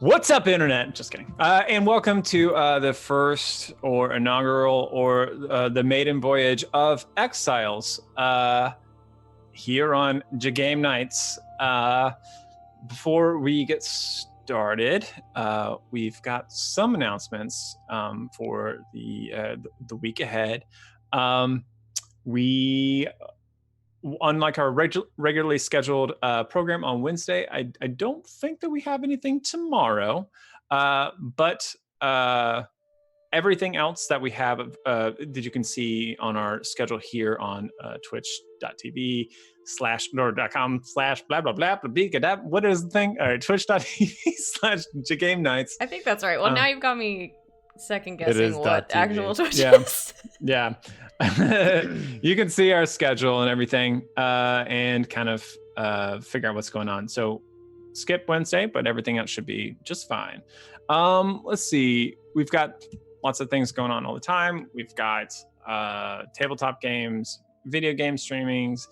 What's up, Internet? Just kidding. And welcome to the first or inaugural or the maiden voyage of Exiles here on Game Nights. Before we get started, we've got some announcements for the week ahead. We unlike our regularly scheduled program on Wednesday, I don't think that we have anything tomorrow, but everything else that we have that you can see on our schedule here on twitch.tv/or.com/blah blah blah blah. What is the thing? All right, twitch.tv/Game Nights. I think that's right. Well, now you've got me second guessing what TV. actual Twitch is. Yeah. You can see our schedule and everything and kind of figure out what's going on. So skip Wednesday, but everything else should be just fine. Let's see. We've got lots of things going on all the time. We've got tabletop games, video game streamings,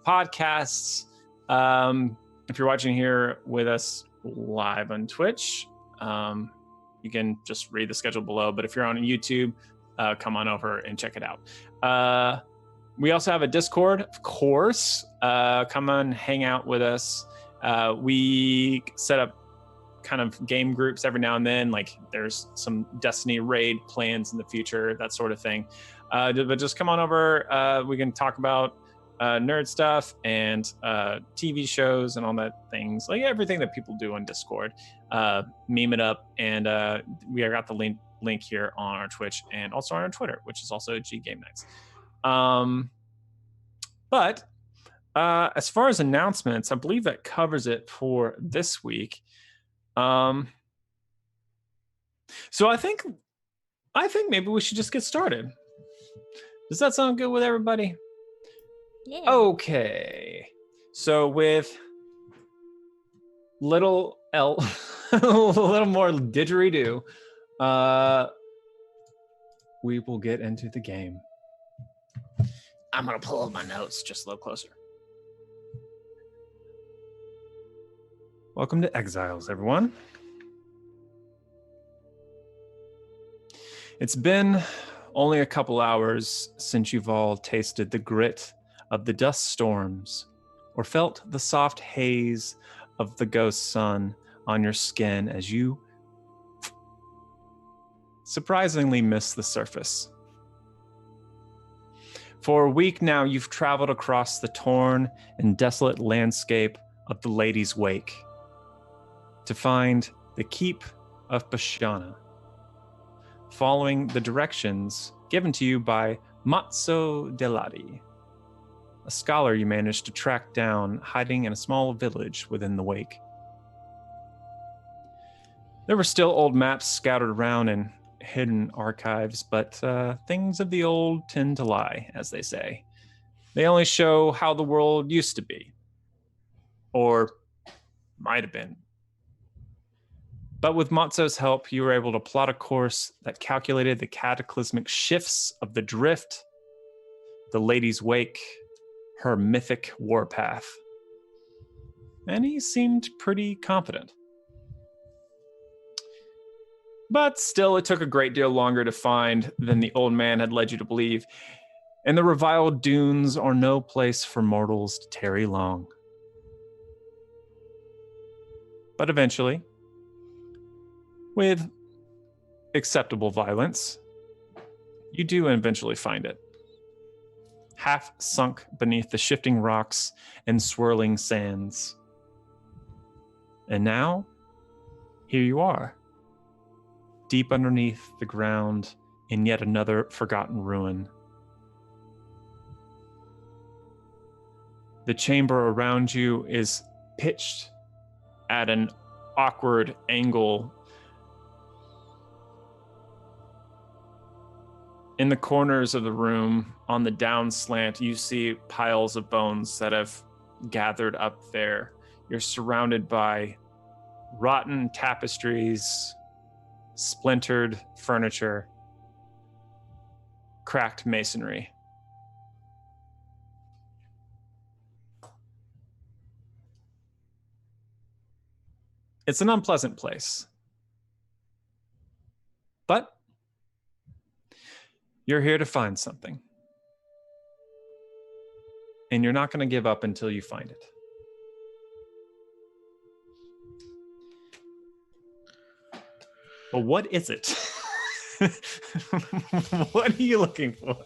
podcasts. If you're watching here with us live on Twitch, you can just read the schedule below. But if you're on YouTube, come on over and check it out. We also have a Discord, of course. Come on, hang out with us. We set up kind of game groups every now and then. Like there's some Destiny raid plans in the future, that sort of thing. But just come on over. We can talk about nerd stuff and TV shows and all that things, like everything that people do on Discord. Meme it up, and we got the link here on our Twitch and also on our Twitter, which is also G Game Nights. But as far as announcements, I believe that covers it for this week. So I think maybe we should just get started. Does that sound good with everybody? Yeah. Okay. So with little more didgeridoo, we will get into the game. I'm gonna pull up my notes just a little closer. Welcome to Exiles, everyone. It's been only a couple hours since you've all tasted the grit of the dust storms or felt the soft haze of the ghost sun on your skin as you surprisingly miss the surface. For a week now, you've traveled across the torn and desolate landscape of the Lady's Wake to find the Keep of Bashana, following the directions given to you by Matzo Deladi, a scholar you managed to track down hiding in a small village within the wake. There were still old maps scattered around in hidden archives, but things of the old tend to lie, as they say. They only show how the world used to be, or might have been. But with Matzo's help, you were able to plot a course that calculated the cataclysmic shifts of the Drift, the Lady's Wake, her mythic warpath. And he seemed pretty confident. But still, it took a great deal longer to find than the old man had led you to believe, and the reviled dunes are no place for mortals to tarry long. But eventually, with acceptable violence, you do eventually find it. Half sunk beneath the shifting rocks and swirling sands. And now, here you are, deep underneath the ground in yet another forgotten ruin. The chamber around you is pitched at an awkward angle. In the corners of the room, on the down slant, you see piles of bones that have gathered up there. You're surrounded by rotten tapestries, splintered furniture, cracked masonry. It's an unpleasant place, You're here to find something. And you're not going to give up until you find it. But what is it? What are you looking for?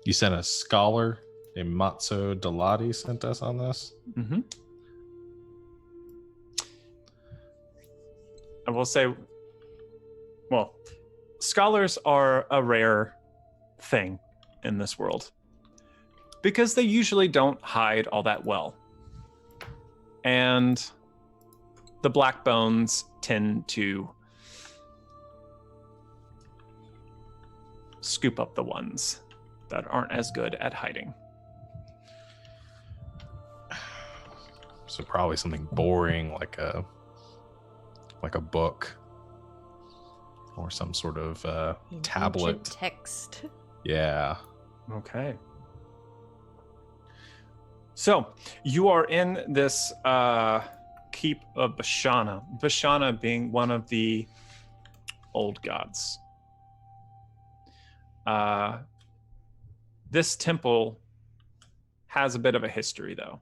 You sent a scholar named Matzo Delati sent us on this? Mm-hmm. I will say, well, scholars are a rare thing in this world because they usually don't hide all that well. And the Black Bones tend to scoop up the ones that aren't as good at hiding. So probably something boring like a book or some sort of tablet. Ancient text. Yeah. Okay. So you are in this keep of Bashana. Bashana being one of the old gods. This temple has a bit of a history, though.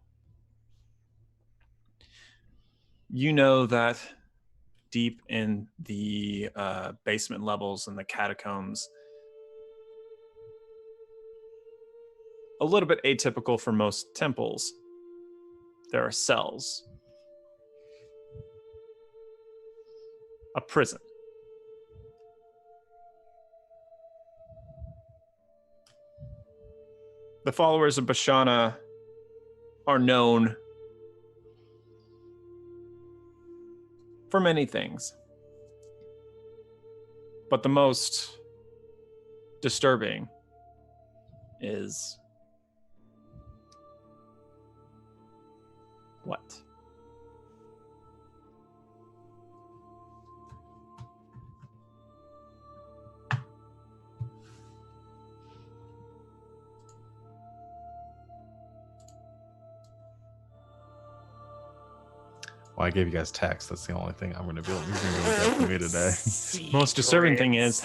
You know that deep in the basement levels and the catacombs, a little bit atypical for most temples, there are cells. A prison. The followers of Bashana are known for many things. But the most disturbing is what? Well, I gave you guys text. That's the only thing I'm going to be able to get from me today. Most disturbing thing is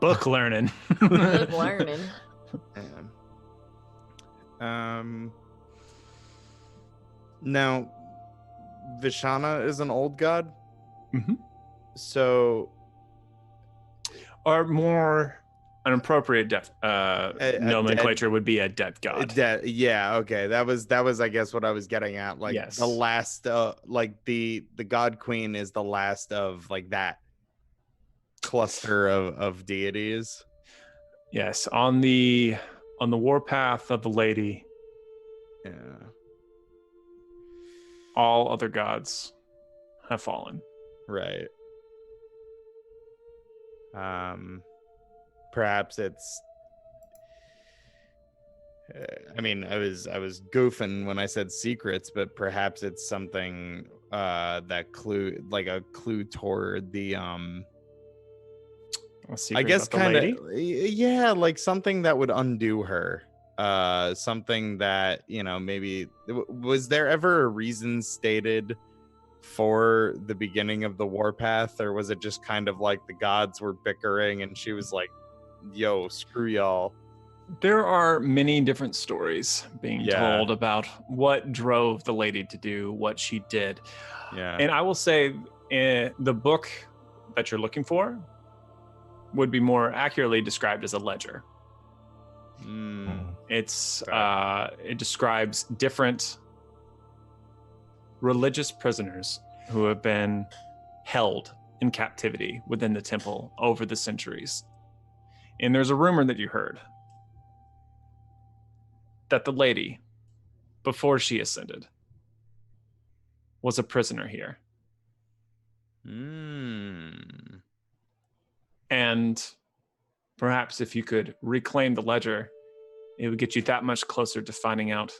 book learning. Good learning. Now, Vishana is an old god. Mm-hmm. So, or more an appropriate nomenclature would be a dead god. Yeah, okay. That was I guess what I was getting at. Like yes. The last like the god queen is the last of like that cluster of deities. Yes, on the warpath of the lady. Yeah. All other gods have fallen. Right. Perhaps it's I mean, I was goofing when I said secrets, but perhaps it's something that clue toward the I guess kind of yeah, like something that would undo her. Something that, you know, maybe was there ever a reason stated for the beginning of the warpath, or was it just kind of like the gods were bickering and she was like, yo, screw y'all? There are many different stories being told about what drove the lady to do what she did. Yeah. And I will say the book that you're looking for would be more accurately described as a ledger. It's it describes different religious prisoners who have been held in captivity within the temple over the centuries. And there's a rumor that you heard that the lady, before she ascended, was a prisoner here. And perhaps if you could reclaim the ledger, it would get you that much closer to finding out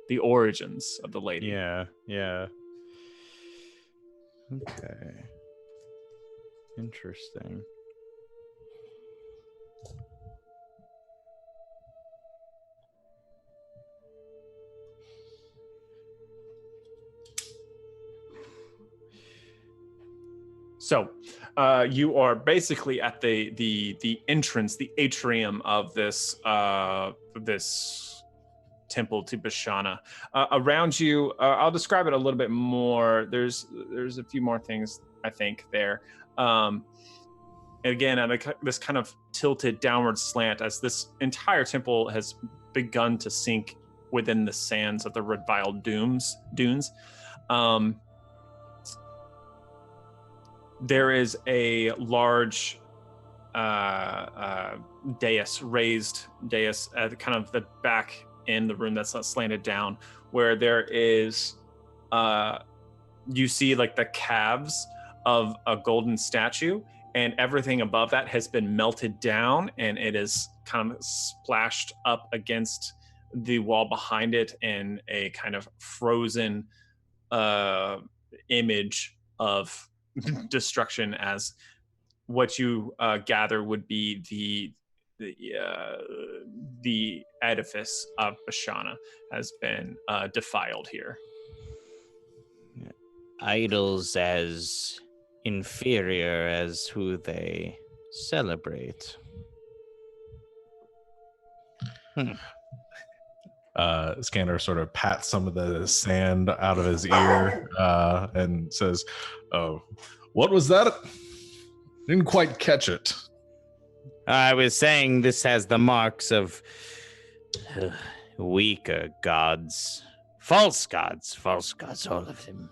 the origins of the lady. Yeah. Okay. Interesting. So, you are basically at the entrance, the atrium of this this temple to Bashana. Around you, I'll describe it a little bit more. There's a few more things I think there. Again, at this kind of tilted downward slant, as this entire temple has begun to sink within the sands of the reviled dunes. There is a large raised dais at kind of the back in the room that's slanted down, where there is, you see like the calves of a golden statue, and everything above that has been melted down, and it is kind of splashed up against the wall behind it in a kind of frozen image of destruction, as what you gather would be the edifice of Bashana has been defiled here. Idols as inferior as who they celebrate. Scanner sort of pats some of the sand out of his ear and says, "Oh, what was that? Didn't quite catch it." I was saying this has the marks of weaker gods. False gods, all of them.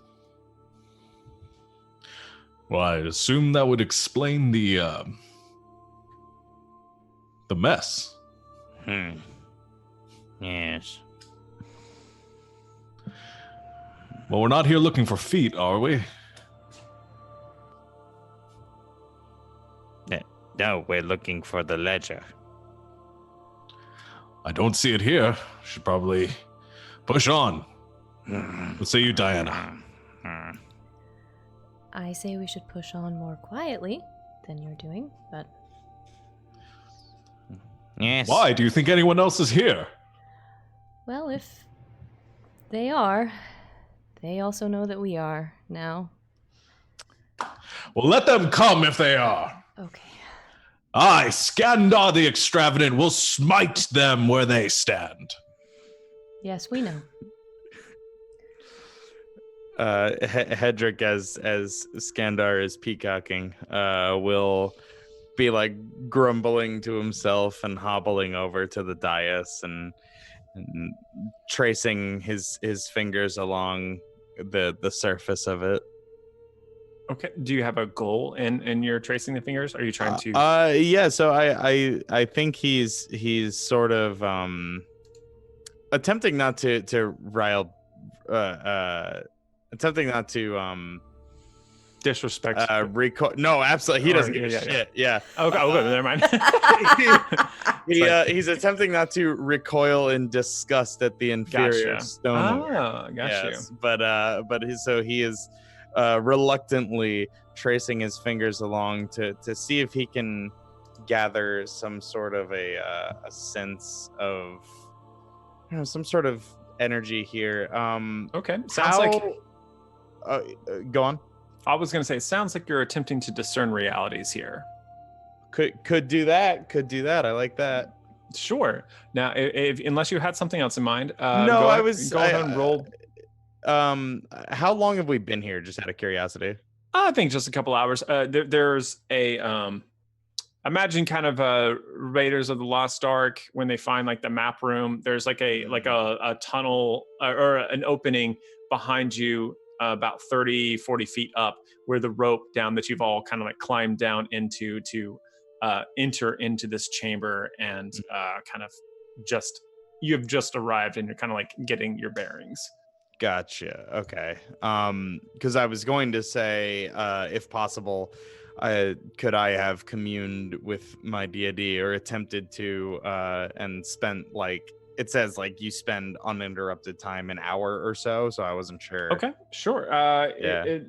Well, I assume that would explain the mess. Yes. Well, we're not here looking for feet, are we? No, we're looking for the ledger. I don't see it here. Should probably push on. What say you, Diana? I say we should push on more quietly than you're doing, but... Yes. Why? Do you think anyone else is here? Well, if they are, they also know that we are now. Well, let them come if they are. Okay. I, Skandar the Extravagant, will smite them where they stand. Yes, we know. Hedrick, as Skandar is peacocking, will be like grumbling to himself and hobbling over to the dais and tracing his fingers along the surface of it. Okay. Do you have a goal in your tracing the fingers? Are you trying to? Yeah. So I think he's sort of attempting not to rile, attempting not to disrespect. No, absolutely. He doesn't give a shit. Yeah. Okay. Never mind. He's attempting not to recoil in disgust at the inferior stone. Oh, got you. But he is reluctantly tracing his fingers along to see if he can gather some sort of a sense of, some sort of energy here. Okay. Sounds like. Go on. I was going to say, it sounds like you're attempting to discern realities here. Could do that. I like that. Sure. Now, unless you had something else in mind, go ahead and roll. How long have we been here? Just out of curiosity. I think just a couple hours. There's a imagine kind of Raiders of the Lost Ark when they find like the map room. There's like a tunnel or an opening behind you. About 40 feet up, where the rope down that you've all kind of like climbed down into to enter into this chamber, and kind of you've just arrived and you're kind of like getting your bearings. Gotcha. Okay. Because I was going to say, if possible, could I have communed with my deity or attempted to and spent like, it says like you spend uninterrupted time an hour or so I wasn't sure. Okay, sure.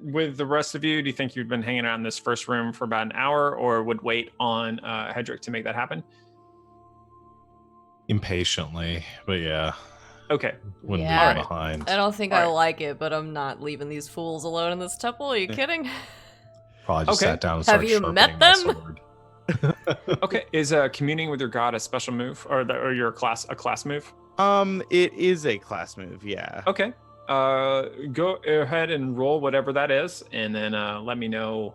With the rest of you, do you think you've been hanging out in this first room for about an hour, or would wait on Hedrick to make that happen? Impatiently, but yeah. Okay. Wouldn't be Yeah. behind. I don't think All I right. like it, but I'm not leaving these fools alone in this temple. Are you kidding? Probably just Okay. sat down and Have started you sharpening met my them? sword. Okay, is communing with your god a special move, or your class move? It is a class move, yeah. Okay. Go ahead and roll whatever that is, and then let me know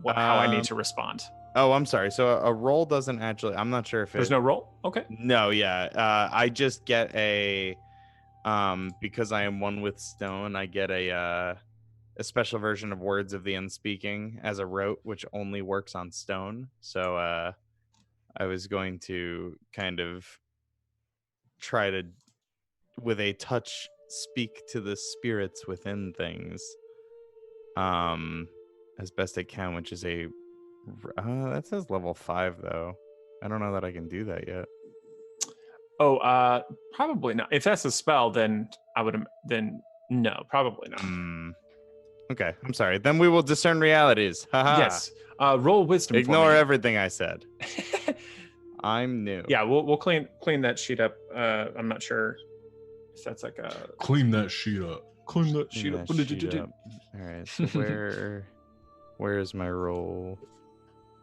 how I need to respond. Oh, I'm sorry. So a roll doesn't actually. I'm not sure if There's no roll. Okay. No, yeah. I just get a because I am one with stone. I get a special version of Words of the Unspeaking as a rote, which only works on stone. So I was going to kind of try to, with a touch, speak to the spirits within things, as best I can, which is a that says level 5 though. I don't know that I can do that yet. Oh, probably not. If that's a spell, then then no, probably not. Okay, I'm sorry. Then we will discern realities. Haha. Yes. Roll wisdom. Ignore for me. everything I said. I'm new. Yeah, we'll clean that sheet up. I'm not sure if that's like a Clean that sheet up. clean that Clean sheet that up. sheet up. All right. So where is my roll?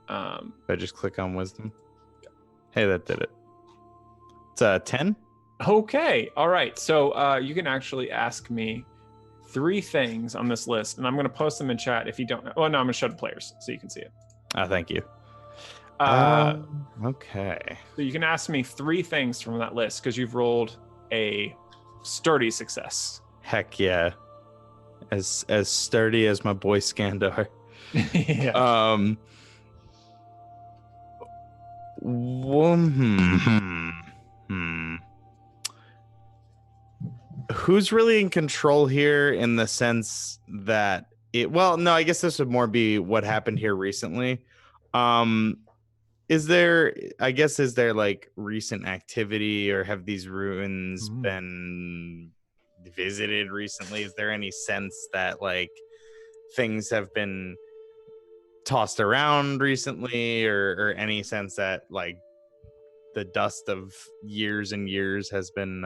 Um, If I just click on wisdom. Hey, that did it. It's 10. Okay. All right. So you can actually ask me 3 things on this list, and I'm going to post them in chat if you don't know. Oh, no, I'm going to show the players so you can see it. Thank you. Okay. So you can ask me 3 things from that list because you've rolled a sturdy success. Heck yeah. As sturdy as my boy Skandar. Yeah. Who's really in control here in the sense that no, I guess this would more be what happened here recently. Is there like recent activity, or have these ruins been visited recently? Is there any sense that like things have been tossed around recently, or any sense that like the dust of years and years has been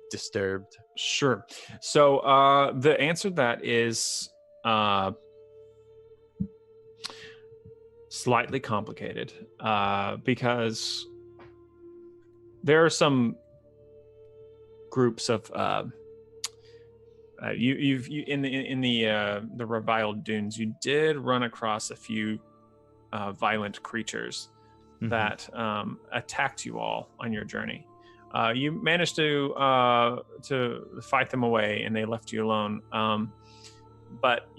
disturbed? Sure. So the answer to that is slightly complicated because there are some groups of you in the reviled dunes, you did run across a few violent creatures that attacked you all on your journey. You managed to fight them away, and they left you alone. But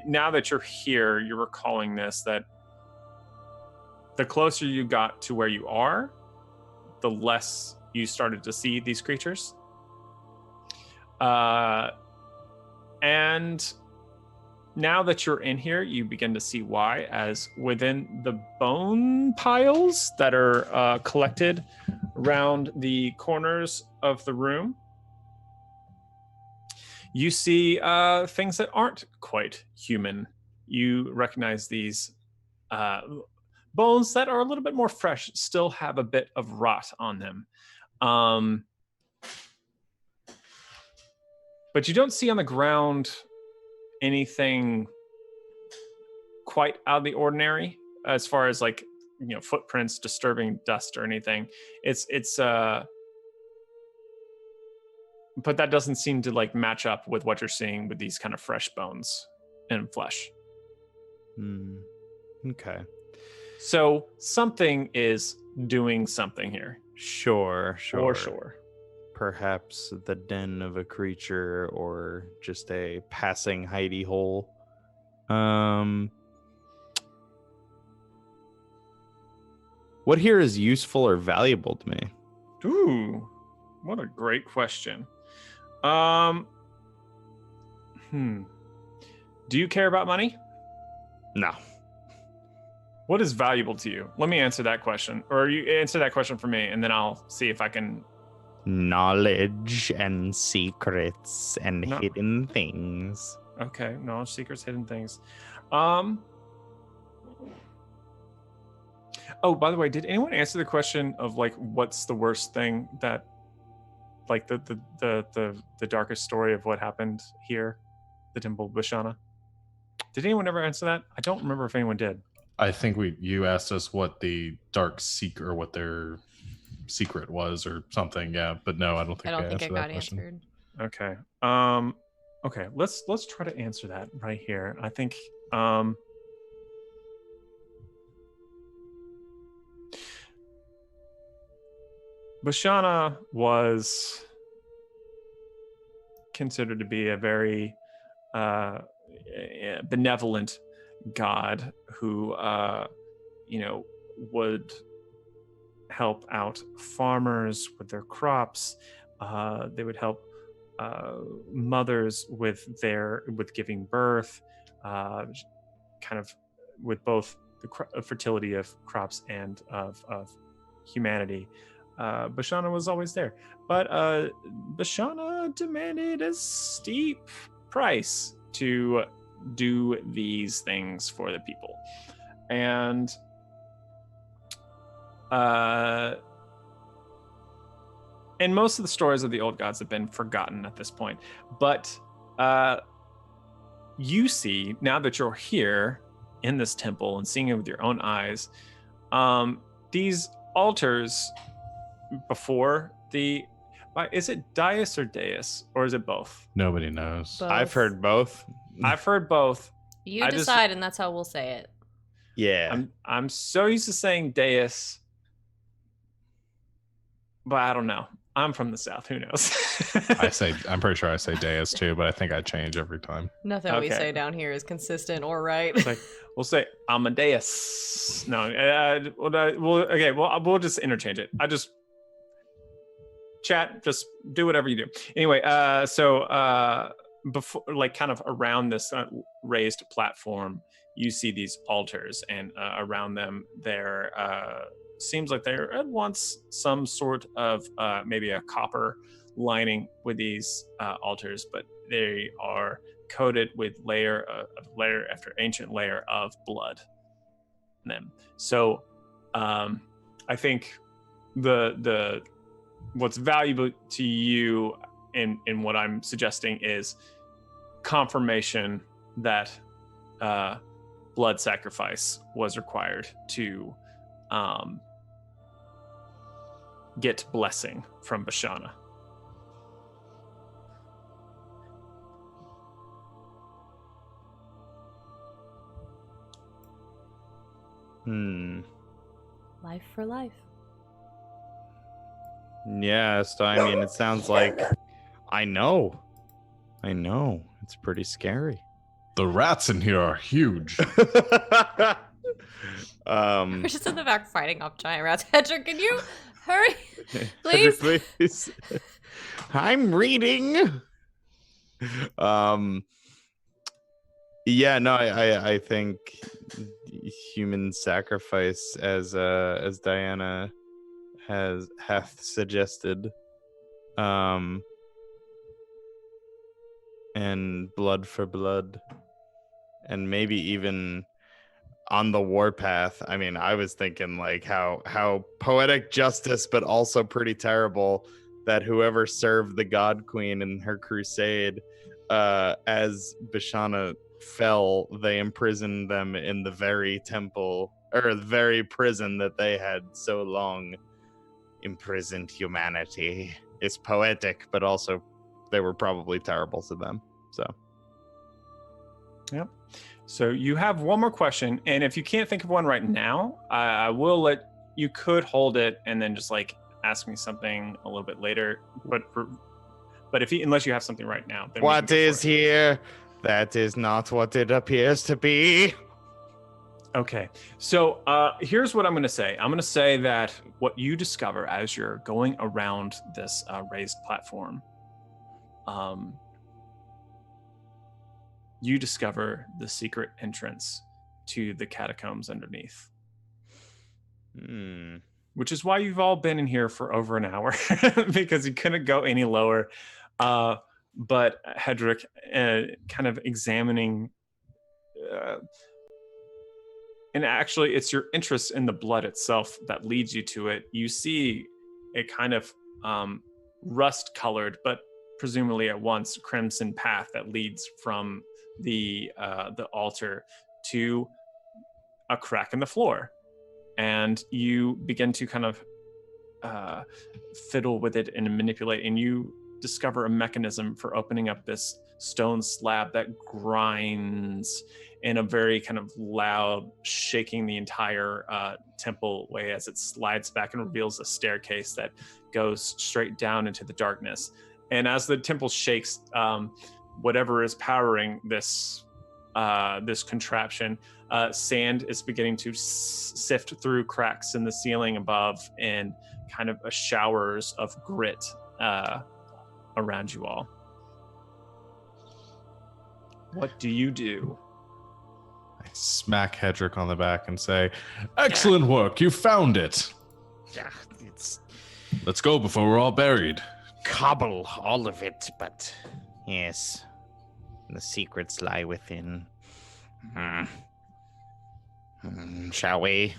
now that you're here, you're recalling this, that the closer you got to where you are, the less you started to see these creatures. And now that you're in here, you begin to see why, as within the bone piles that are collected around the corners of the room, you see things that aren't quite human. You recognize these bones that are a little bit more fresh, still have a bit of rot on them. But you don't see on the ground anything quite out of the ordinary as far as like, footprints, disturbing dust or anything. It's but that doesn't seem to like match up with what you're seeing with these kind of fresh bones and flesh. Okay. So something is doing something here. Sure. For sure. Perhaps the den of a creature, or just a passing hidey hole. What here is useful or valuable to me? Ooh, what a great question. Do you care about money? No. What is valuable to you? Let me answer that question, or you answer that question for me, and then I'll see if I can. Knowledge and secrets and hidden things. Okay, knowledge, secrets, hidden things. Oh, by the way, did anyone answer the question of like what's the worst thing that, like the darkest story of what happened here, the Temple of Bashana? Did anyone ever answer that? I don't remember if anyone did. I think you asked us what the dark secret or what their secret was or something. Yeah, but no, I don't think I don't I think it answered got that question. answered. Okay. Okay. Let's try to answer that right here. I think Bashana was considered to be a very benevolent god who would help out farmers with their crops. They would help mothers with giving birth, kind of with both the fertility of crops and of humanity. Bashana was always there, but Bashana demanded a steep price to do these things for the people, and most of the stories of the old gods have been forgotten at this point. But you see, now that you're here in this temple and seeing it with your own eyes, these altars before the... Is it dais or dais? Or is it both? Nobody knows. Both. I've heard both. I've heard both. You decide, and that's how we'll say it. Yeah. I'm so used to saying dais, but I don't know. I'm from the South. Who knows? I'm pretty sure I say dais too, but I think I change every time. Nothing we say down here is consistent or right. It's like, we'll say Amadeus. No, we'll just interchange it. Chat, just do whatever you do. Anyway, before, like, kind of around this raised platform, you see these altars, and around them there seems like they're at once some sort of maybe a copper lining with these altars, but they are coated with layer after ancient layer of blood in them. So I think the what's valuable to you in what I'm suggesting is confirmation that blood sacrifice was required to get blessing from Bashana. Life for life. Yeah, so I mean, it sounds like I know. It's pretty scary. The rats in here are huge. We're just in the back fighting off giant rats. Hedrick, can you hurry, Hedrick, please? please. I'm reading. Yeah, no, I think human sacrifice, as Diana hath suggested, and blood for blood, and maybe even on the warpath. I mean, I was thinking like how poetic justice, but also pretty terrible that whoever served the God Queen in her crusade, as Bashana fell, they imprisoned them in the very temple, or the very prison that they had so long imprisoned humanity. It's poetic, but also they were probably terrible to them. So yep. So you have one more question, and if you can't think of one right now, I will let you could hold it and then just like ask me something a little bit later. But unless you have something right now, then what is here? That is not what it appears to be. Okay, so here's what I'm going to say. I'm going to say that what you discover as you're going around this raised platform, you discover the secret entrance to the catacombs underneath. Which is why you've all been in here for over an hour, because you couldn't go any lower. But Hedrick, kind of examining, and actually it's your interest in the blood itself that leads you to it. You see a kind of rust-colored, but presumably at once crimson path that leads from the altar to a crack in the floor, and you begin to kind of fiddle with it and manipulate, and you discover a mechanism for opening up this stone slab that grinds in a very kind of loud, shaking the entire temple way as it slides back and reveals a staircase that goes straight down into the darkness. And as the temple shakes, whatever is powering this this contraption, sand is beginning to sift through cracks in the ceiling above, and kind of a showers of grit around you all. What do you do? I smack Hedrick on the back and say, "Excellent work! You found it! Yeah, it's Let's go before we're all buried." cobble, all of it, but yes, the secrets lie within. Shall we?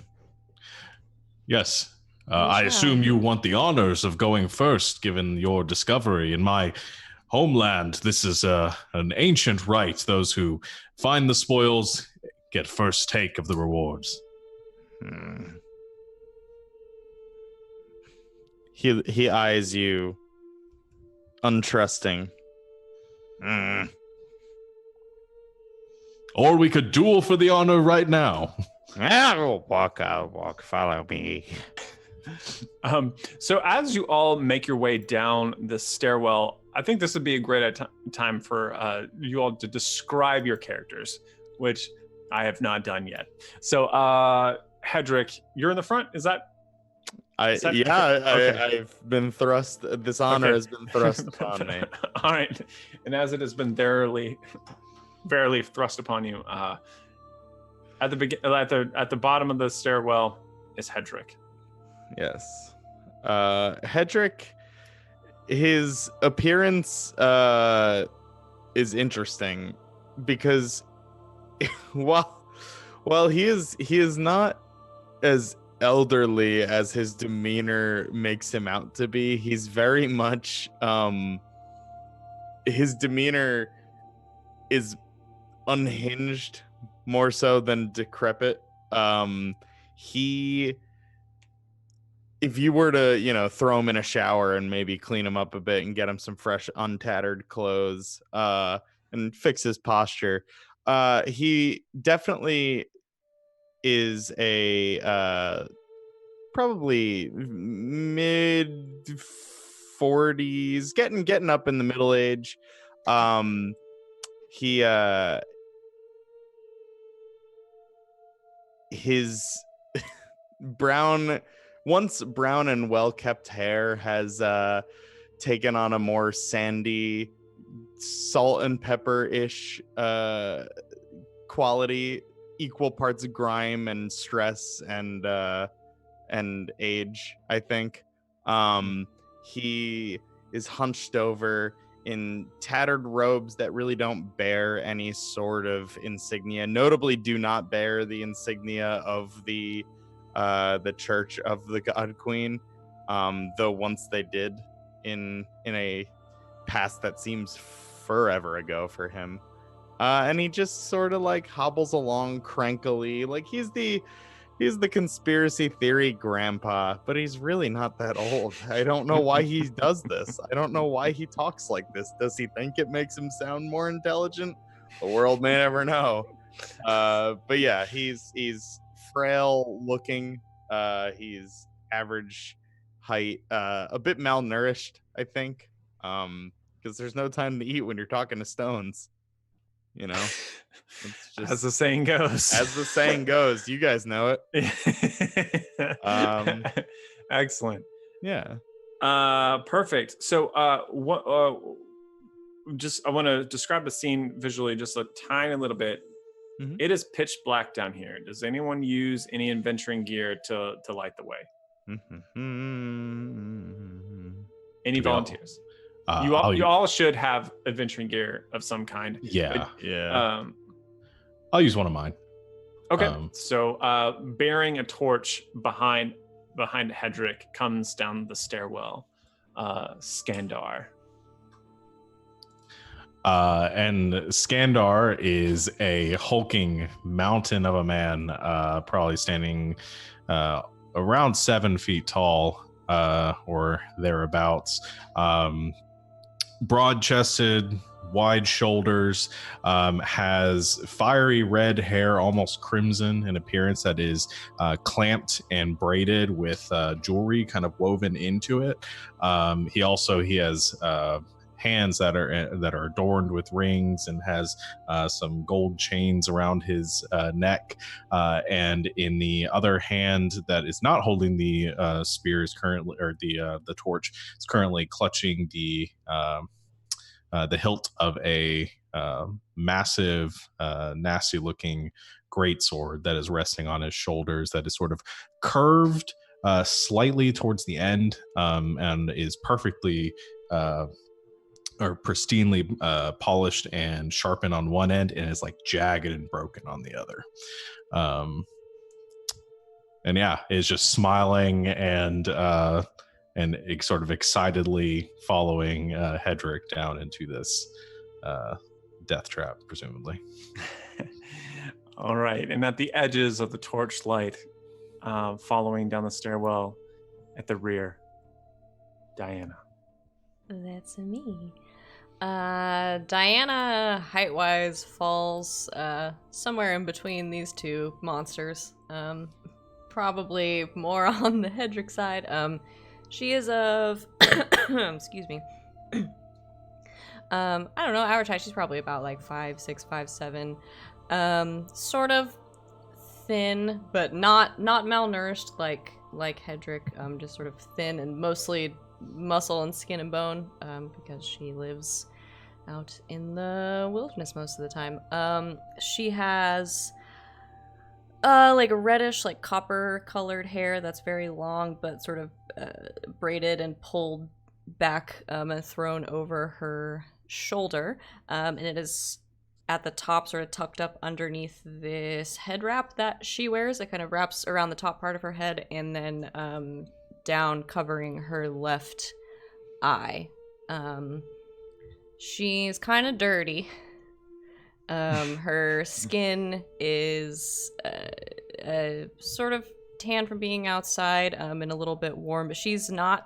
Yes. I shall. assume you want the honors of going first, given your discovery. In my homeland, this is an ancient right. Those who find the spoils get first take of the rewards. He eyes you, untrusting. Or we could duel for the honor right now. I'll walk, follow me. So as you all make your way down the stairwell, I think this would be a great time for you all to describe your characters, which I have not done yet. So Hedrick, you're in the front. Is that? Okay. I've been thrust. This honor has been thrust upon me. All right, and as it has been verily thrust upon you, at the bottom of the stairwell is Hedrick. Yes. Hedrick, his appearance is interesting because while he is not as elderly as his demeanor makes him out to be, he's very much his demeanor is unhinged more so than decrepit. If you were to, throw him in a shower and maybe clean him up a bit and get him some fresh, untattered clothes, and fix his posture, he definitely is a probably mid 40s, getting up in the middle age. His once brown and well-kept hair has taken on a more sandy, salt and pepper-ish quality, equal parts of grime and stress and age, I think. He is hunched over in tattered robes that really don't bear any sort of insignia, notably do not bear the insignia of the Church of the God Queen, though once they did in a past that seems forever ago for him. And he just sort of like hobbles along crankily, like he's the conspiracy theory grandpa, but he's really not that old. I don't know why he does this. I don't know why he talks like this. Does he think it makes him sound more intelligent? The world may never know. But yeah, he's frail looking. He's average height, a bit malnourished, I think, because there's no time to eat when you're talking to stones. It's just, As the saying goes. You guys know it. Excellent. Yeah. Perfect. So I want to describe the scene visually just a tiny little bit. Mm-hmm. It is pitch black down here. Does anyone use any adventuring gear to light the way? Any volunteers? You all should have adventuring gear of some kind. Yeah. Yeah. I'll use one of mine. Okay. So bearing a torch behind Hedrick comes down the stairwell. Skandar. And Skandar is a hulking mountain of a man, probably standing around 7 feet tall, or thereabouts. Broad-chested, wide shoulders, has fiery red hair, almost crimson in appearance, that is clamped and braided with jewelry kind of woven into it. He has hands that are adorned with rings, and has some gold chains around his neck. And in the other hand, that is not holding the spear, is currently, or the torch, is currently clutching the hilt of a massive, nasty-looking greatsword that is resting on his shoulders. That is sort of curved slightly towards the end, and is perfectly or pristinely polished and sharpened on one end, and is like jagged and broken on the other. And yeah, is just smiling and sort of excitedly following Hedrick down into this death trap, presumably. All right, and at the edges of the torchlight, following down the stairwell at the rear, Diana. That's me. Diana, height-wise, falls somewhere in between these two monsters. Probably more on the Hedrick side. She is of, excuse me. I don't know, average height, she's probably about like 5'6", 5'7". Sort of thin, but not malnourished like Hedrick. Just sort of thin and mostly muscle and skin and bone, because she lives out in the wilderness most of the time. She has like a reddish, like copper colored hair that's very long, but sort of braided and pulled back, and thrown over her shoulder. And it is at the top, sort of tucked up underneath this head wrap that she wears. It kind of wraps around the top part of her head, and then down, covering her left eye. She's kind of dirty. Her skin is sort of tan from being outside, and a little bit warm, but she's not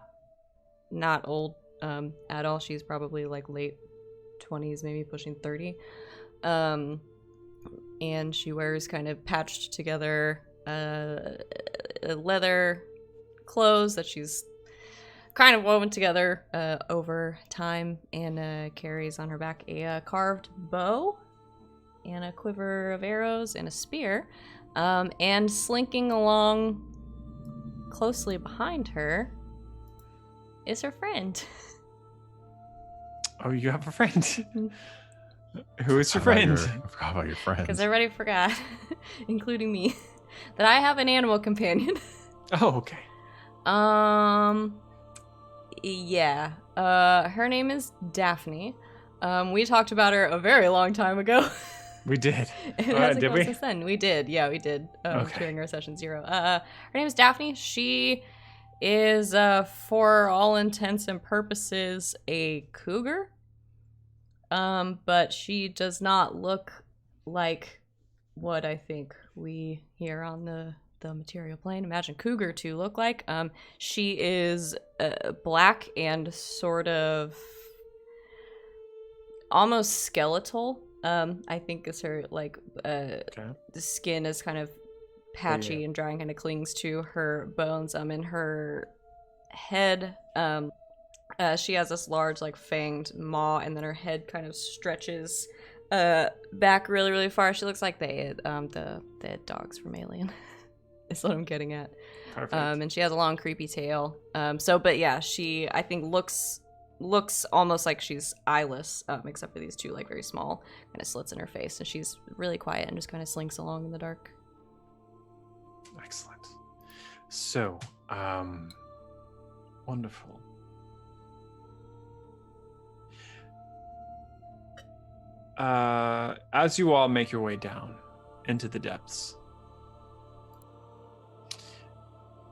old at all. She's probably like late 20s, maybe pushing 30. And she wears kind of patched together leather clothes that she's kind of woven together over time, and carries on her back a carved bow and a quiver of arrows and a spear, and slinking along closely behind her is her friend. Oh, you have a friend. Who is your friend? I forgot about your friend. Because everybody forgot, including me, that I have an animal companion. Oh, okay. Yeah. Her name is Daphne. We talked about her a very long time ago. We did. Did we? Since then. We did. Yeah, we did. During our session 0. Her name is Daphne. She is, for all intents and purposes, a cougar. But she does not look like what I think we here on the material plane imagine cougar to look like. She is black and sort of almost skeletal. I think is her, like, the skin is kind of patchy and dry and kind of clings to her bones. In her head, she has this large, like, fanged maw, and then her head kind of stretches back really, really far. She looks like the dogs from Alien. Is what I'm getting at. Perfect. And she has a long, creepy tail. But yeah, she, I think, looks almost like she's eyeless, except for these two, like, very small kind of slits in her face. And she's really quiet and just kind of slinks along in the dark. Excellent. So, wonderful. As you all make your way down into the depths,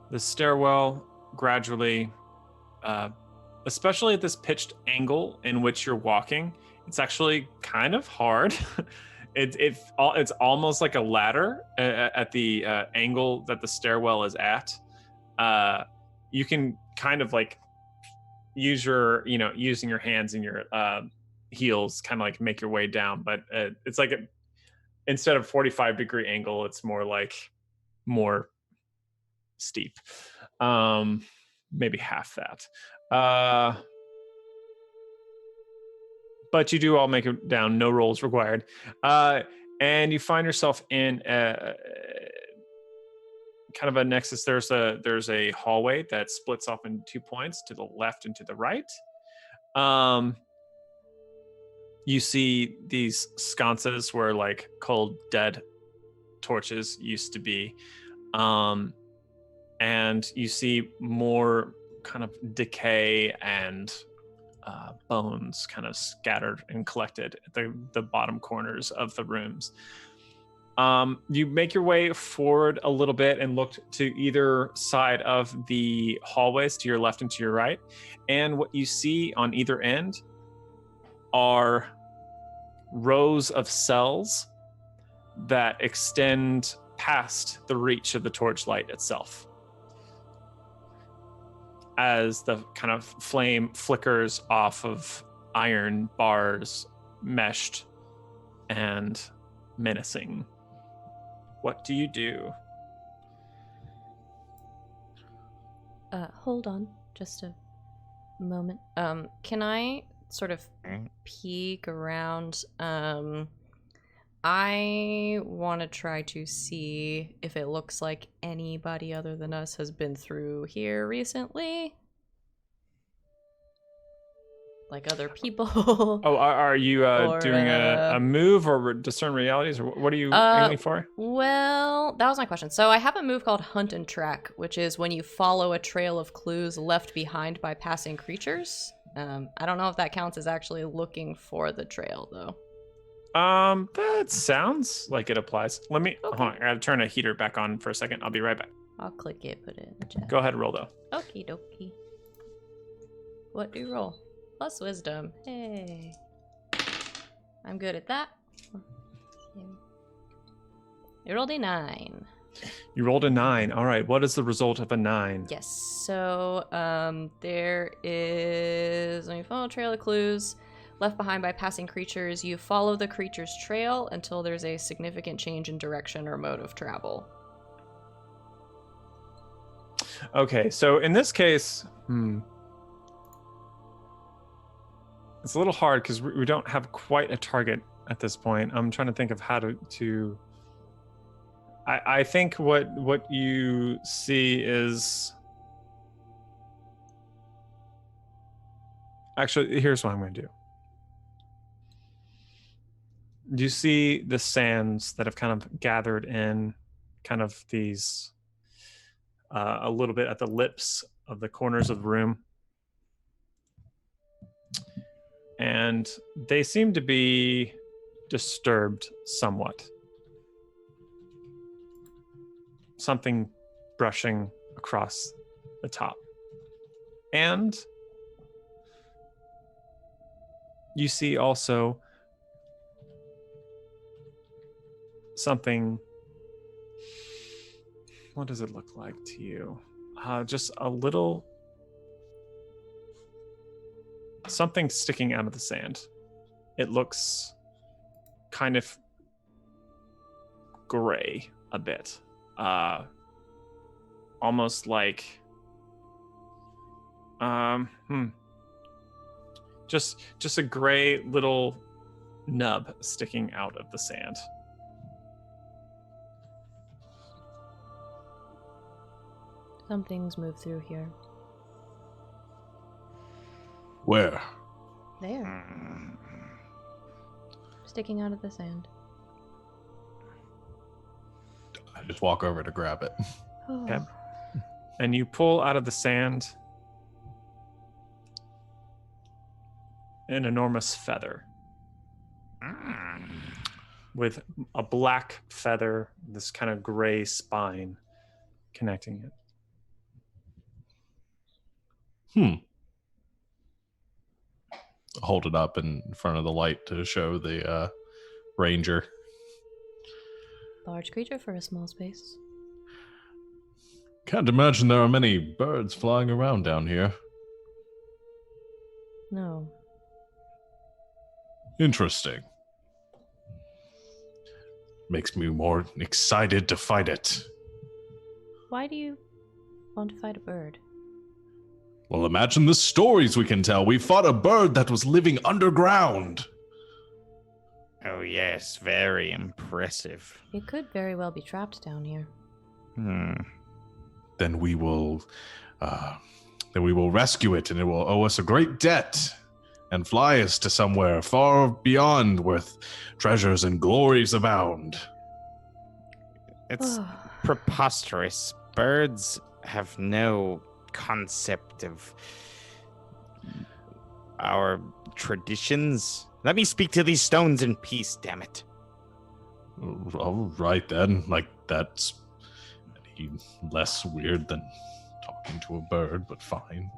the stairwell gradually, especially at this pitched angle in which you're walking, It's actually kind of hard. It's almost like a ladder at the angle that the stairwell is at. You can kind of like using your hands and your heels, kind of like make your way down. But it's like instead of 45-degree angle, it's more steep. Maybe half that. But you do all make it down, no rolls required. And you find yourself in kind of a nexus. There's a hallway that splits off into 2 points, to the left and to the right. You see these sconces where like cold dead torches used to be. And you see more kind of decay and bones kind of scattered and collected at the bottom corners of the rooms. You make your way forward a little bit and look to either side of the hallways, to your left and to your right. And what you see on either end are rows of cells that extend past the reach of the torchlight itself, as the kind of flame flickers off of iron bars, meshed and menacing. What do you do? Hold on, just a moment. Can I sort of peek around? I want to try to see if it looks like anybody other than us has been through here recently. Like other people. Oh, are you doing a move or discern realities, or what are you aiming for? Well, that was my question. So I have a move called Hunt and Track, which is when you follow a trail of clues left behind by passing creatures. I don't know if that counts as actually looking for the trail, though. That sounds like it applies. Let me, Okay. hold on, I gotta turn a heater back on for a second. I'll be right back. I'll click it, put it in the chat. Go ahead, roll though. Okie dokie. What do you roll? Plus wisdom. Hey. I'm good at that. You rolled a 9. You rolled a 9. All right. What is the result of a 9? Yes. So, there is, when you follow a trail of clues left behind by passing creatures, you follow the creature's trail until there's a significant change in direction or mode of travel. Okay. So in this case, it's a little hard because we don't have quite a target at this point. I'm trying to think of how to I think what you see is, actually, here's what I'm going to do. You see the sands that have kind of gathered in kind of these a little bit at the lips of the corners of the room. And they seem to be disturbed somewhat. Something brushing across the top. And you see also something. What does it look like to you? Just a little something sticking out of the sand. It looks kind of gray a bit. Almost like just a gray little nub sticking out of the sand. Something's moved through here. Where? There. Sticking out of the sand. I just walk over to grab it. Okay. And you pull out of the sand an enormous feather with a black feather, this kind of gray spine connecting it. hold it up in front of the light to show the ranger. Large creature for a small space. Can't imagine there are many birds flying around down here. No. Interesting. Makes me more excited to fight it. Why do you want to fight a bird? Well, imagine the stories we can tell. We fought a bird that was living underground. Oh, yes, very impressive. It could very well be trapped down here. Then we will rescue it, and it will owe us a great debt and fly us to somewhere far beyond where treasures and glories abound. It's preposterous. Birds have no concept of our traditions. Let me speak to these stones in peace, damn it. All right then, like that's less weird than talking to a bird, but fine.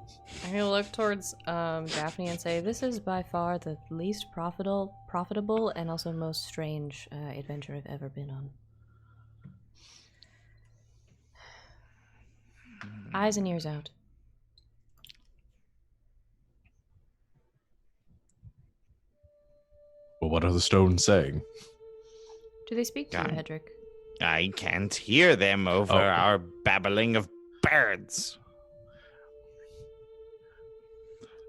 I'm gonna look towards Daphne and say, this is by far the least profitable and also most strange adventure I've ever been on. Eyes and ears out. Well, what are the stones saying? Do they speak to you, Hedrick? I can't hear them over our babbling of birds.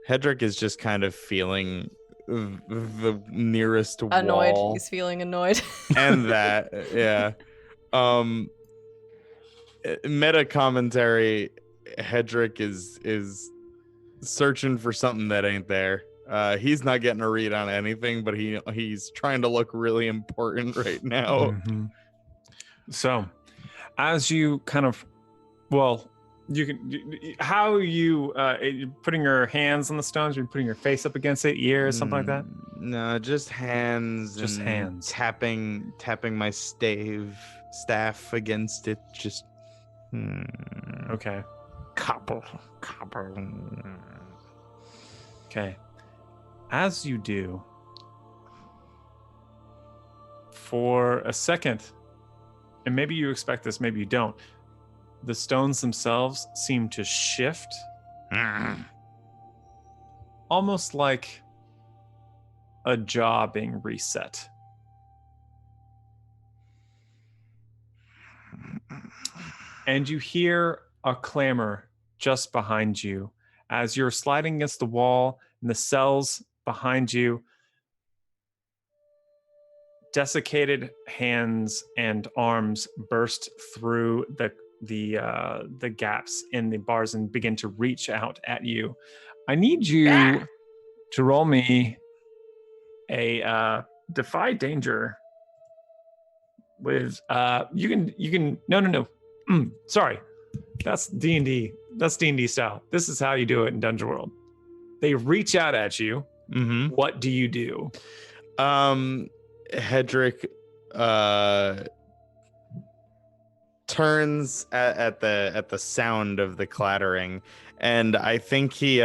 Hedrick is just kind of feeling the nearest Annoyed. wall. He's feeling annoyed. And that, yeah. Meta commentary, Hedrick is searching for something that ain't there. He's not getting a read on anything, but he's trying to look really important right now. Mm-hmm. So, as you kind of, well, you can, how are you putting your hands on the stones? Are you putting your face up against it, ears, something like that? No, just hands. Just and hands. Tapping my staff against it. Just. Okay. Cobble. Okay. As you do, for a second, and maybe you expect this, maybe you don't, the stones themselves seem to shift, almost like a jaw being reset. And you hear a clamor just behind you as you're sliding against the wall and the cells behind you. Desiccated hands and arms burst through the gaps in the bars and begin to reach out at you. I need you to roll me a defy danger with you can no sorry, that's D&D. That's D&D style. This is how you do it in Dungeon World. They reach out at you. Mm-hmm. What do you do? Hedrick turns at the sound of the clattering, and I think he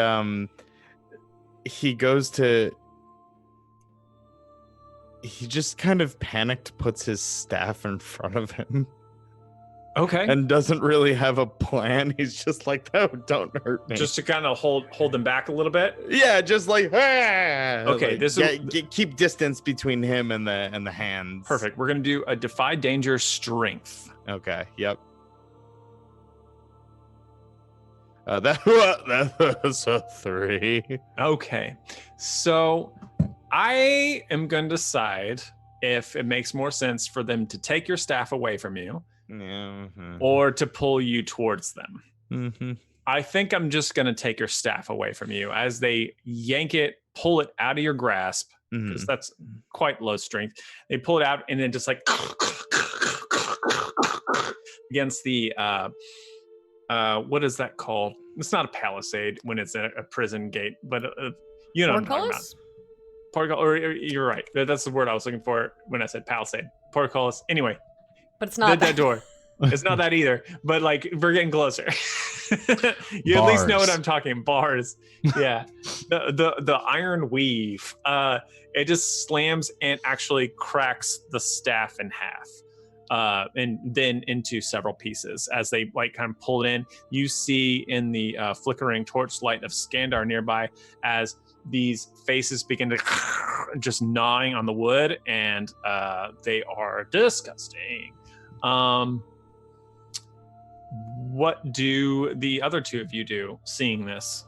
goes to. He just kind of panicked, puts his staff in front of him. Okay. And doesn't really have a plan. He's just like, "Oh, don't hurt me." Just to kind of hold them back a little bit. Yeah, just like, okay, like, this is keep distance between him and the hands. Perfect. We're gonna do a defy danger strength. Okay. Yep. That was a 3. Okay, so I am going to decide if it makes more sense for them to take your staff away from you, or to pull you towards them. Mm-hmm. I think I'm just going to take your staff away from you as they yank it, pull it out of your grasp, because that's quite low strength. They pull it out and then just like against the what is that called? It's not a palisade when it's a prison gate, but you know what I'm talking about. Or you're right. That's the word I was looking for when I said palisade. Portcullis. Anyway. But it's not that door. It's not that either, but like we're getting closer. You at least know what Bars. I'm talking. Bars. Yeah. The iron weave. It just slams and actually cracks the staff in half. And then into several pieces as they like kind of pull it in. You see in the flickering torchlight of Skandar nearby as these faces begin to just gnawing on the wood, and they are disgusting. What do the other two of you do seeing this?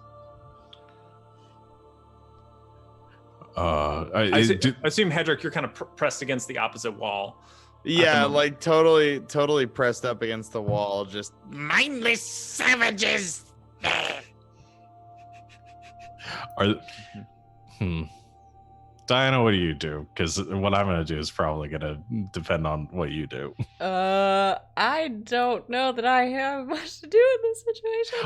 I assume Hedrick, you're kind of pressed against the opposite wall. Yeah, like totally pressed up against the wall, just Mindless savages! Diana, what do you do? Because what I'm going to do is probably going to depend on what you do. I don't know that I have much to do in this situation.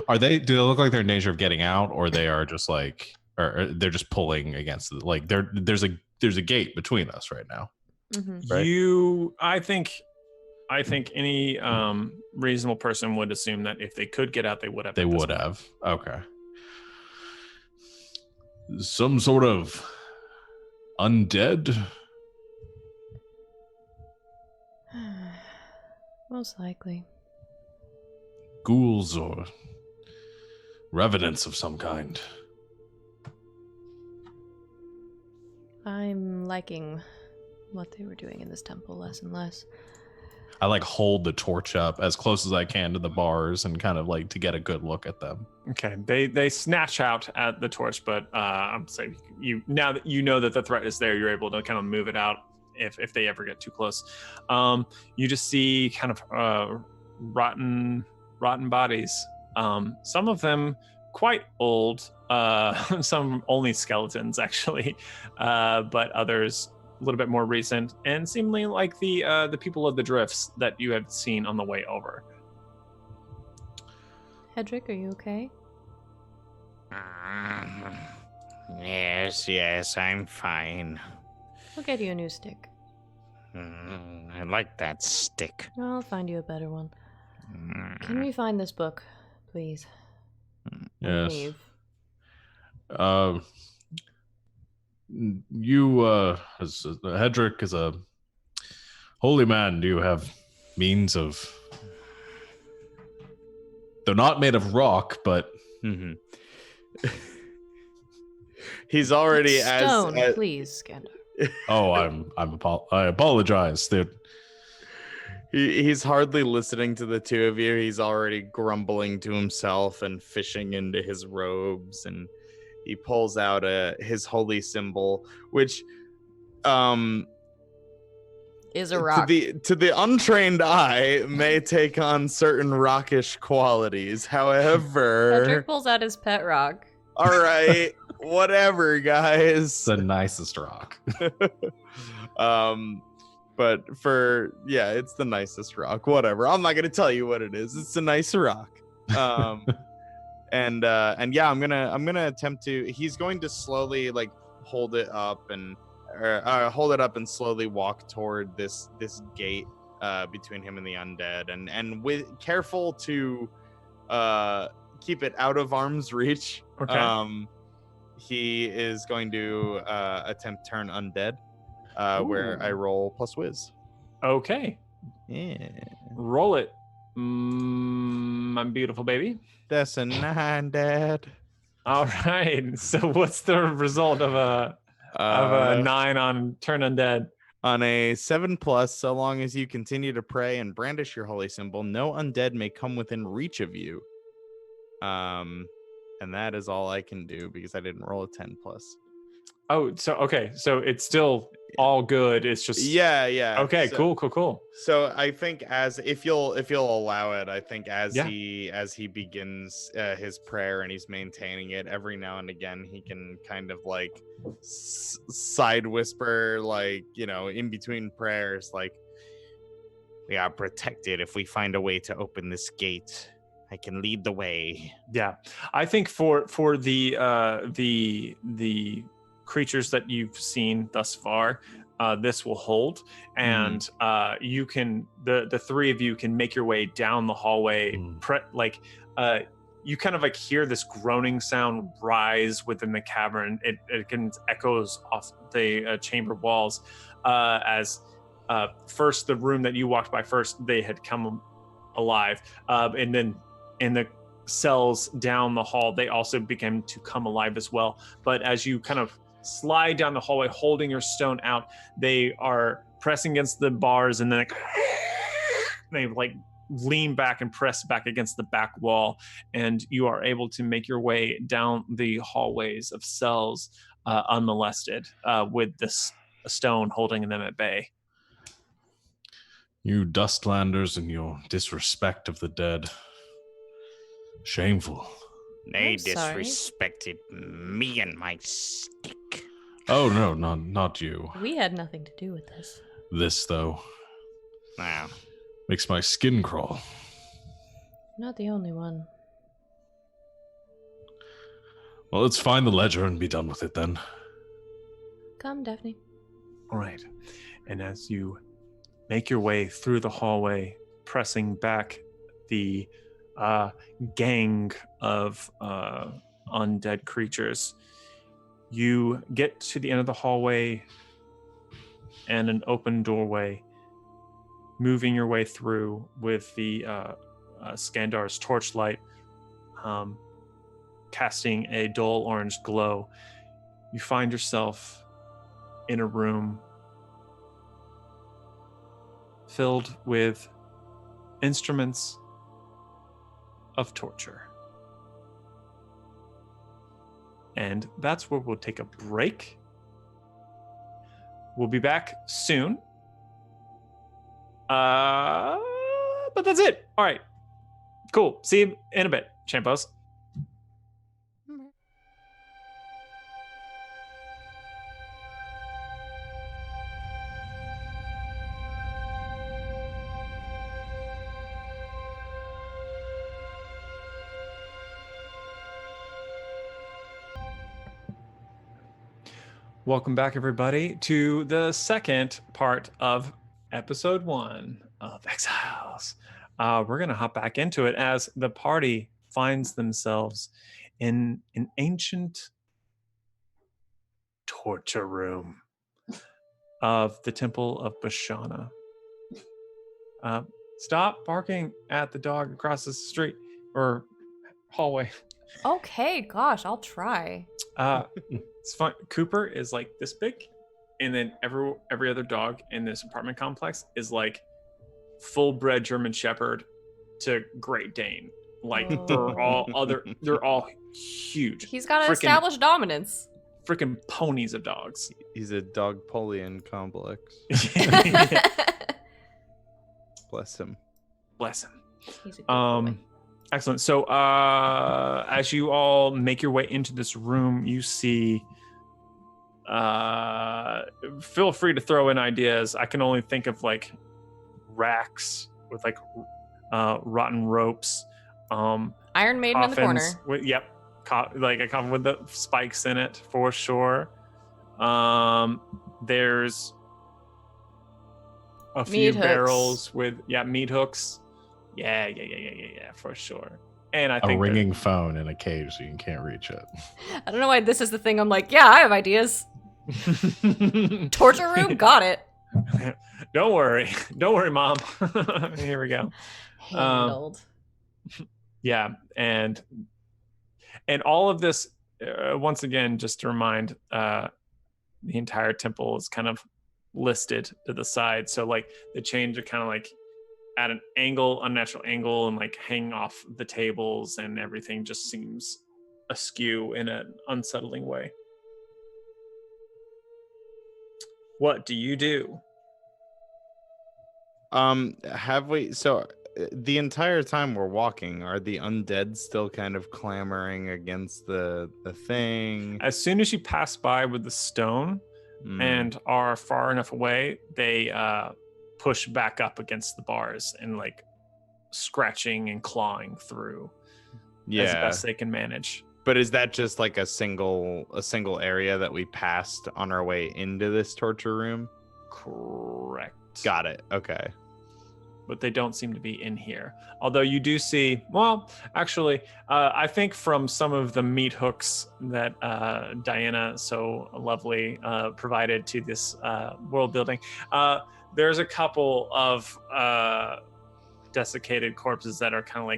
Do they look like they're in danger of getting out, or they are just like, or they're just pulling against it? Like there's a gate between us right now. Mm-hmm. Right? I think any reasonable person would assume that if they could get out, they would have. They would have. Okay. Some sort of undead? Most likely. Ghouls or revenants of some kind. I'm liking what they were doing in this temple less and less. I like hold the torch up as close as I can to the bars and kind of like to get a good look at them. Okay, they snatch out at the torch, but I'm saying you now that you know that the threat is there, you're able to kind of move it out if they ever get too close. You just see kind of rotten bodies. Some of them quite old, some only skeletons actually, but others a little bit more recent, and seemingly like the people of the drifts that you had seen on the way over. Hedrick, are you okay? Yes, I'm fine. We'll get you a new stick. I like that stick. I'll find you a better one. Can we find this book, please? Yes. Leave. You, as Hedrick, is a holy man. Do you have means of? They're not made of rock, but he's already Stone, as please, Skandar. oh, I apologize. He's hardly listening to the two of you. He's already grumbling to himself and fishing into his robes, and he pulls out his holy symbol, which is a rock. To the untrained eye may take on certain rockish qualities. However, Hedrick pulls out his pet rock. All right, whatever, guys. the nicest rock. But it's the nicest rock. Whatever. I'm not gonna tell you what it is. It's a nice rock. And yeah, I'm gonna attempt to. He's going to slowly like hold it up and slowly walk toward this gate between him and the undead, and with careful to keep it out of arm's reach. Okay. He is going to attempt turn undead, where I roll plus whiz. Okay. Yeah. Roll it, my beautiful baby. That's a 9, Dad. All right. So what's the result of a 9 on turn undead? On a 7+, so long as you continue to pray and brandish your holy symbol, no undead may come within reach of you. And that is all I can do because I didn't roll a 10+. Oh, so okay. So it's still all good. It's just yeah. Okay, so, cool. So I think if you'll allow it, I think as Yeah. he begins his prayer and he's maintaining it, every now and again he can kind of like side whisper, like, you know, in between prayers, like, We are protected if we find a way to open this gate. I can lead the way. Yeah. I think for the creatures that you've seen thus far, this will hold, and you can the three of you can make your way down the hallway. You kind of like hear this groaning sound rise within the cavern. It can echoes off the chamber walls as first the room that you walked by first, they had come alive, and then in the cells down the hall, they also began to come alive as well. But as you kind of slide down the hallway holding your stone out, they are pressing against the bars, and then they like lean back and press back against the back wall, and you are able to make your way down the hallways of cells unmolested, with this stone holding them at bay. You Dustlanders and your disrespect of the dead. Shameful. They I'm sorry. disrespected me and my stick. Oh no, not you. We had nothing to do with this. This though Wow. makes my skin crawl. Not the only one. Well, let's find the ledger and be done with it then. Come, Daphne. All right. And as you make your way through the hallway, pressing back the gang of undead creatures, you get to the end of the hallway and an open doorway, moving your way through with the Skandar's torchlight casting a dull orange glow. You find yourself in a room filled with instruments of torture. And that's where we'll take a break. We'll be back soon. But that's it. All right. Cool. See you in a bit, Champos. Welcome back, everybody, to the second part of episode 1 of Exiles. We're going to hop back into it as the party finds themselves in an ancient torture room of the Temple of Bashana. Stop barking at the dog across the street or hallway. Okay, gosh, I'll try. It's fun. Cooper is like this big, and then every other dog in this apartment complex is like full-bred German Shepherd to Great Dane. Like they're all huge. He's got to establish dominance. Freaking ponies of dogs. He's a Dogpolian complex. Yeah. Bless him. Bless him. He's a good boy. Excellent. So as you all make your way into this room, you see, feel free to throw in ideas. I can only think of like racks with like rotten ropes. Iron Maiden in the corner. Like a coffin with the spikes in it for sure. There's a few barrels with meat hooks. Yeah, for sure. And I think a ringing phone in a cage so you can't reach it. I don't know why this is the thing. I'm like, yeah, I have ideas. Torture room, got it. Don't worry, Mom. Here we go. Handled. Yeah, and all of this, once again, just to remind, the entire temple is kind of listed to the side. So like the chains are kind of like at an unnatural angle, and like hanging off the tables, and everything just seems askew in an unsettling way. What do you do? The entire time we're walking, are the undead still kind of clamoring against the thing? As soon as you pass by with the stone and are far enough away, they push back up against the bars and like scratching and clawing through as best they can manage. But is that just like a single area that we passed on our way into this torture room? correct. Got it. Okay. But they don't seem to be in here. Although you do see, well, actually, I think from some of the meat hooks that Diana so lovely provided to this world building, there's a couple of desiccated corpses that are kind of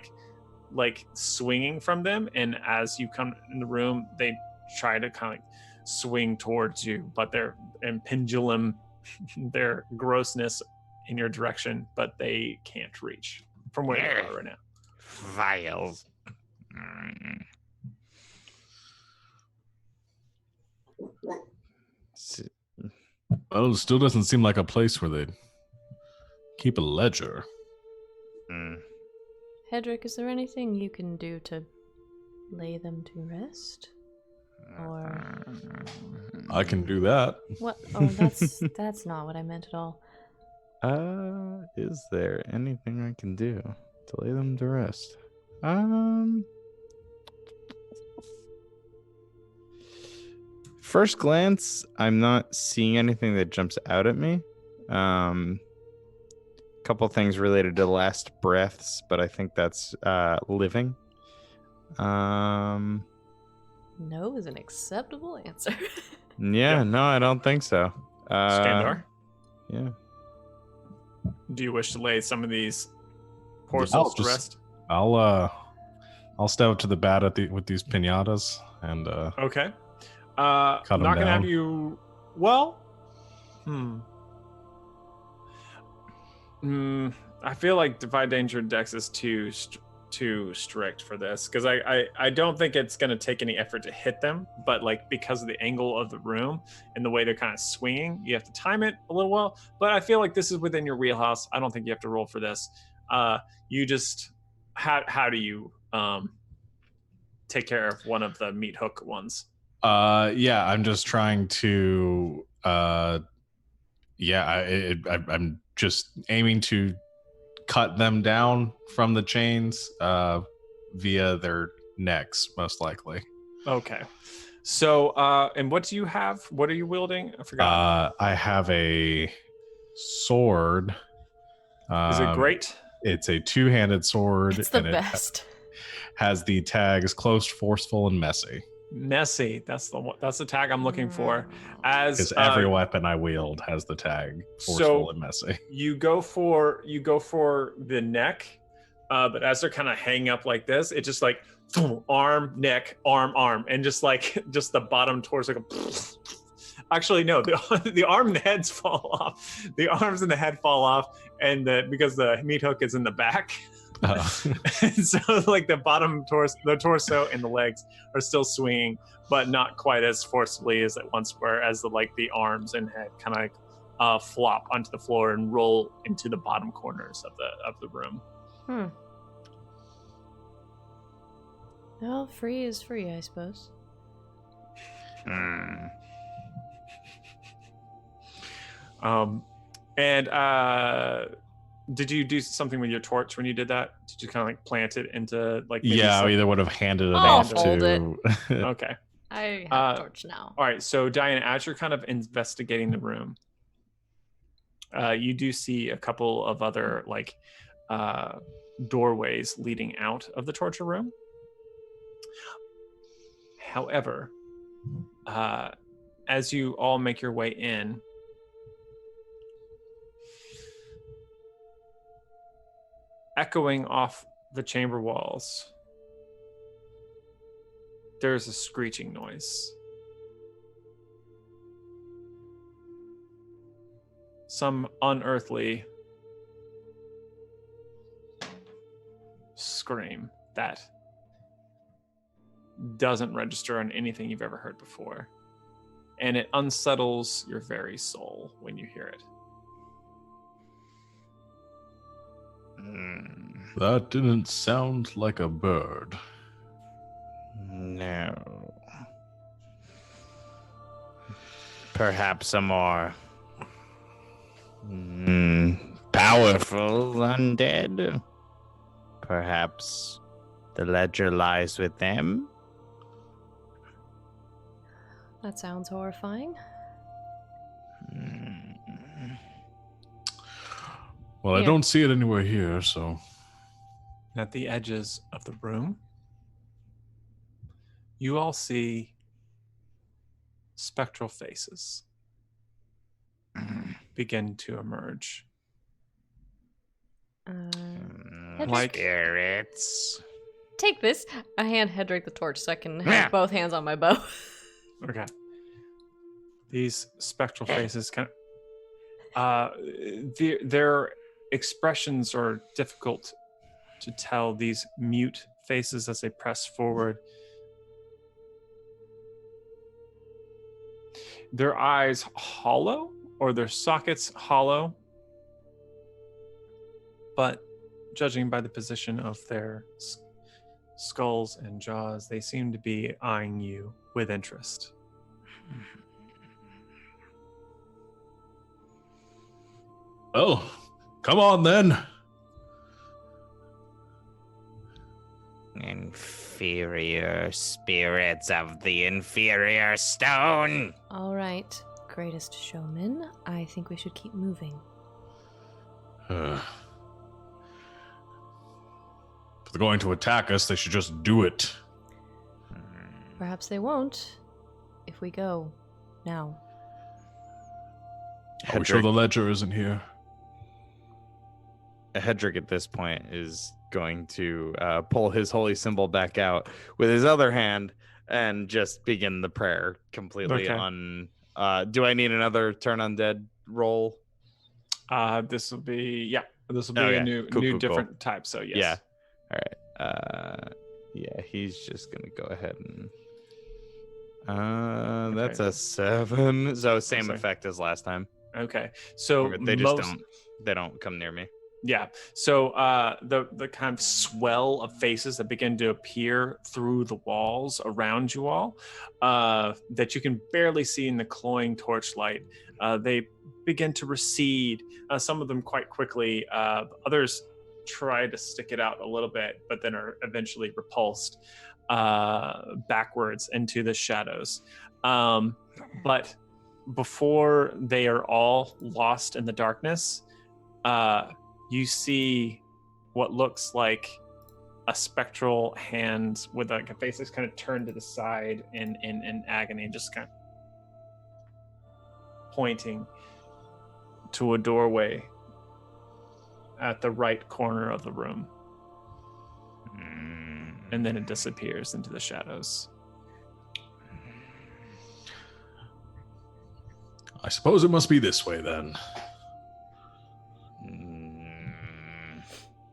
like swinging from them. And as you come in the room, they try to kind of swing towards you, but they're in pendulum, their grossness in your direction, but they can't reach from where they are right now. Vials. Well, it still doesn't seem like a place where they'd keep a ledger. Hedrick, is there anything you can do to lay them to rest? Or I can do that. what? Oh, that's not what I meant at all. Is there anything I can do to lay them to rest? First glance, I'm not seeing anything that jumps out at me. Couple things related to last breaths, but I think that's living. No is an acceptable answer. Yeah, no, I don't think so. Skandar, Yeah. do you wish to lay some of these poor souls to rest? I'll step up to the bat with these pinatas and Okay. cut I'm them not gonna down. have you. Well, I feel like Defy Danger Dex is too strict for this because I don't think it's gonna take any effort to hit them, but like because of the angle of the room and the way they're kind of swinging, you have to time it a little well. But I feel like this is within your wheelhouse. I don't think you have to roll for this. You just how do you take care of one of the meat hook ones? Yeah, I'm just trying to I'm just aiming to cut them down from the chains via their necks, most likely. Okay. So and what do you have? What are you wielding? I forgot. I have a sword. Is it great? It's a two-handed sword. It's the and best. It has the tags close, forceful, and messy. Messy. That's the tag I'm looking for. As Because every weapon I wield has the tag forceful and messy. You go for the neck, but as they're kind of hanging up like this, it just like arm, neck, arm, and just the bottom torso. Actually, no, the arm and the heads fall off. The arms and the head fall off, and because the meat hook is in the back. And so like the bottom torso and the legs are still swinging, but not quite as forcibly as it once were, as the arms and head kind of flop onto the floor and roll into the bottom corners of the room. Well, free is free, I suppose. Did you do something with your torch when you did that? Did you kind of like plant it into like? Yeah, I either would have handed it I'll off hold to. Okay. I have a torch now. All right. So Diana, as you're kind of investigating the room, you do see a couple of other doorways leading out of the torture room. However, as you all make your way in, echoing off the chamber walls, there's a screeching noise. Some unearthly scream that doesn't register on anything you've ever heard before. And it unsettles your very soul when you hear it. That didn't sound like a bird. No. Perhaps a more powerful undead. Perhaps the ledger lies with them. That sounds horrifying. Well, I Here. don't see it anywhere here, so... At the edges of the room, you all see spectral faces begin to emerge. Like spirits. Take this. I hand Hedrick the torch so I can have both hands on my bow. Okay. These spectral faces kind of their expressions are difficult to tell. These mute faces as they press forward. Their eyes hollow, or their sockets hollow, but judging by the position of their skulls and jaws, they seem to be eyeing you with interest. Oh, come on then. Inferior spirits of the inferior stone. All right, greatest showman. I think we should keep moving. If they're going to attack us, they should just do it. Perhaps they won't if we go now. Are we sure the ledger isn't here? Hedrick at this point is going to pull his holy symbol back out with his other hand and just begin the prayer completely on. Do I need another turn undead roll? This will be a new different type. So yes. Yeah. All right. Yeah, he's just gonna go ahead and. That's a 7. So same effect as last time. Okay. So they just don't come near me. Yeah. So the kind of swell of faces that begin to appear through the walls around you all, that you can barely see in the cloying torchlight, they begin to recede. Some of them quite quickly. Others try to stick it out a little bit, but then are eventually repulsed backwards into the shadows. But before they are all lost in the darkness, you see what looks like a spectral hand with like a face that's kind of turned to the side in agony, just kind of pointing to a doorway at the right corner of the room. And then it disappears into the shadows. I suppose it must be this way then.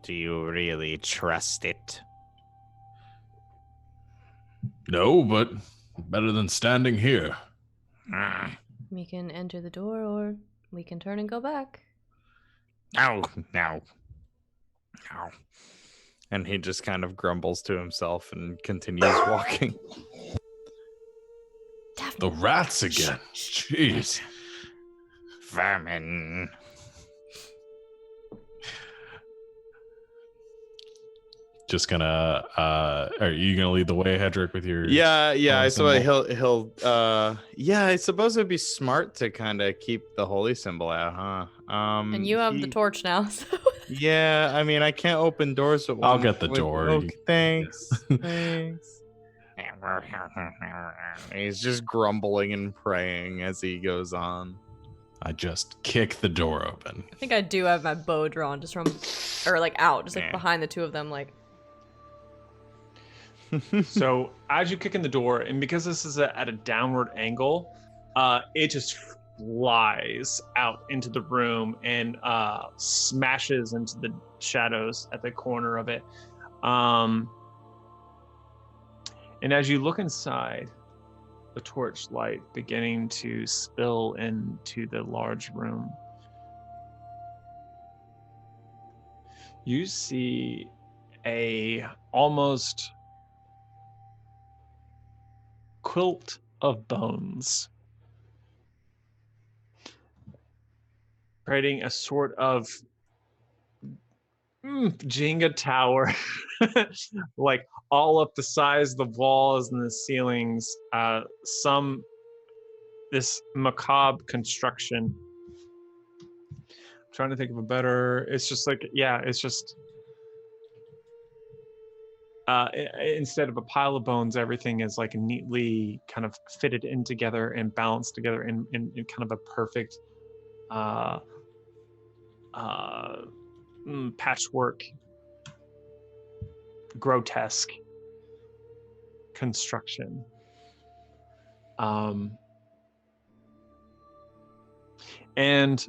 Do you really trust it? No, but better than standing here. We can enter the door or we can turn and go back. No. And he just kind of grumbles to himself and continues walking. The rats again. Jeez. Vermin. Just gonna are you gonna lead the way, Hedrick, with your Yeah, I suppose symbol? he'll I suppose it'd be smart to kind of keep the holy symbol out, huh? And you have the torch now, so Yeah, I mean I can't open doors with I'll one- get the with- door. Okay, thanks. Thanks. He's just grumbling and praying as he goes on. I just kick the door open. I think I do have my bow drawn just from, or like out, just like behind the two of them, like. So as you kick in the door, and because this is at a downward angle, it just flies out into the room and smashes into the shadows at the corner of it. And as you look inside, the torchlight beginning to spill into the large room, you see a almost quilt of bones, creating a sort of Jenga tower, like all up the sides of the walls and the ceilings. This macabre construction. trying to think of a better. It's just like, yeah, it's just instead of a pile of bones, everything is like neatly kind of fitted in together and balanced together in kind of a perfect patchwork, grotesque construction. And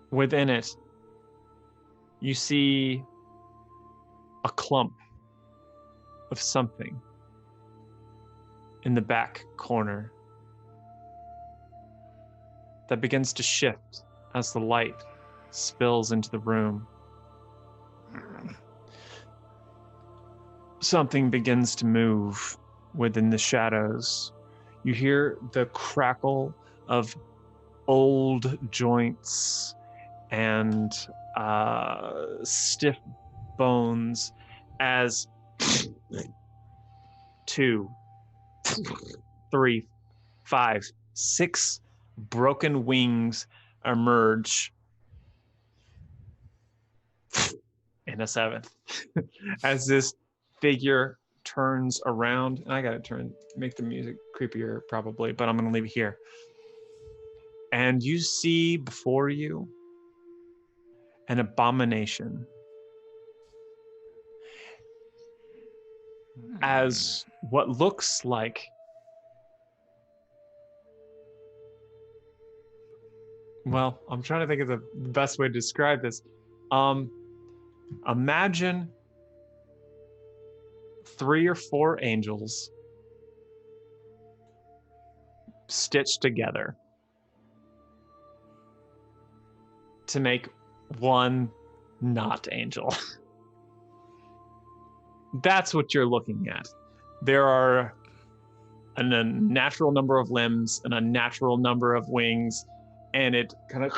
within it, you see a clump of something in the back corner that begins to shift as the light spills into the room. Something begins to move within the shadows. You hear the crackle of old joints and stiff bones as 2, 3, 5, 6 broken wings emerge in a 7th as this figure turns around. And I gotta make the music creepier probably, but I'm gonna leave it here. And you see before you an abomination as what looks like, well, I'm trying to think of the best way to describe this. Imagine 3 or 4 angels stitched together to make one not angel. That's what you're looking at. There are a natural number of limbs and a natural number of wings, and it kind of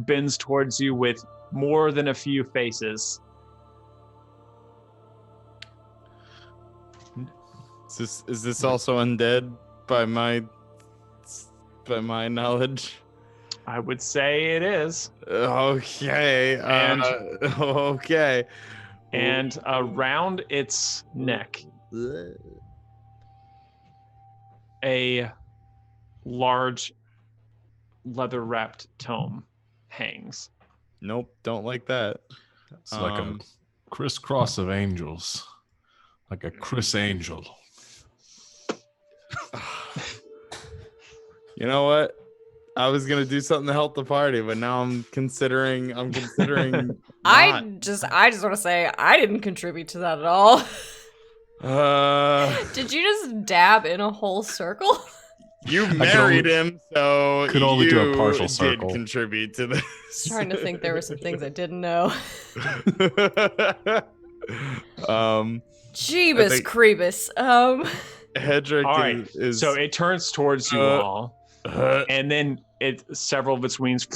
bends towards you with more than a few faces. Is this also undead by my knowledge? I would say it is. Okay. And okay. And around its neck, a large leather-wrapped tome hangs. Nope, don't like that. It's like a crisscross of angels, like a Chris Angel. You know what? I was gonna do something to help the party, but now I'm considering. I just want to say I didn't contribute to that at all. Did you just dab in a whole circle? You married him, so could only you do a partial circle. Did contribute to this. Trying to think, there were some things I didn't know. Jeebus Creebus. Hedrick all right. is so it turns towards you all, and then several of its wings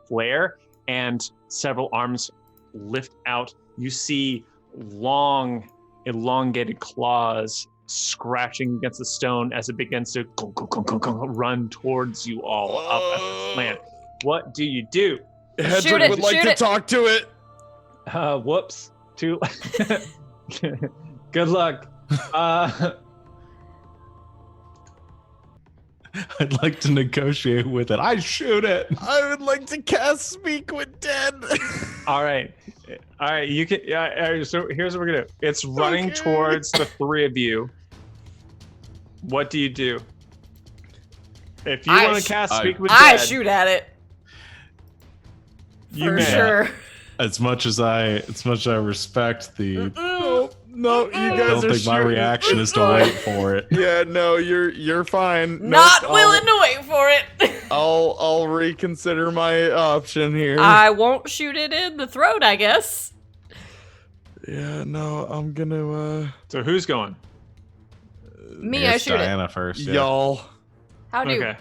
flare, and several arms lift out. You see long, elongated claws scratching against the stone as it begins to run towards you all up at the slant. What do you do? Hedrick would like to talk to it. Whoops. Good luck. I'd like to negotiate with it. I shoot it. I would like to cast Speak with Dead. All right. You can. So here's what we're gonna do. It's running towards the 3 of you. What do you do? If you want to cast Speak with Dead, I shoot at it. You For sure. As much as I respect the. No, you guys I don't think my reaction is to wait for it. Yeah, no, you're fine. Not willing to wait for it. I'll reconsider my option here. I won't shoot it in the throat, I guess. Yeah, no, I'm gonna. So who's going? Me, I shoot Diana first. Yeah. Y'all. How do? Okay.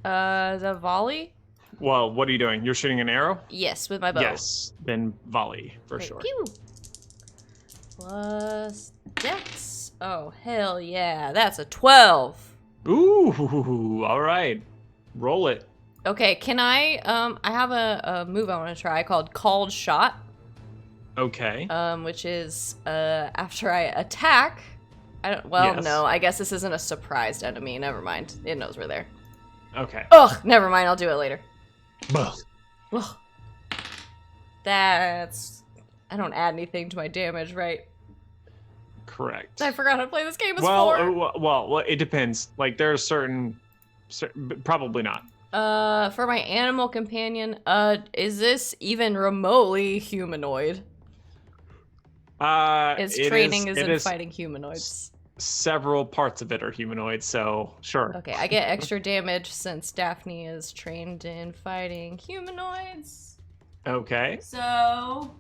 The volley? Well, what are you doing? You're shooting an arrow? Yes, with my bow. Yes. Then volley for Okay, sure. pew. Plus dex. Oh, hell yeah. That's a 12. Ooh, all right. Roll it. Okay, can I have a move I want to try called Called Shot. Okay. Which is after I attack. Yes. No, I guess this isn't a surprised enemy. Never mind. It knows we're there. Okay. Ugh, never mind. I'll do it later. Ugh. Ugh. That's... I don't add anything to my damage, right? Correct. I forgot how to play this game before. Well, it depends. Like there are certain probably not. For my animal companion, is this even remotely humanoid? Its training is in fighting humanoids. Several parts of it are humanoid, so sure. Okay, I get extra damage since Daphne is trained in fighting humanoids. Okay. So,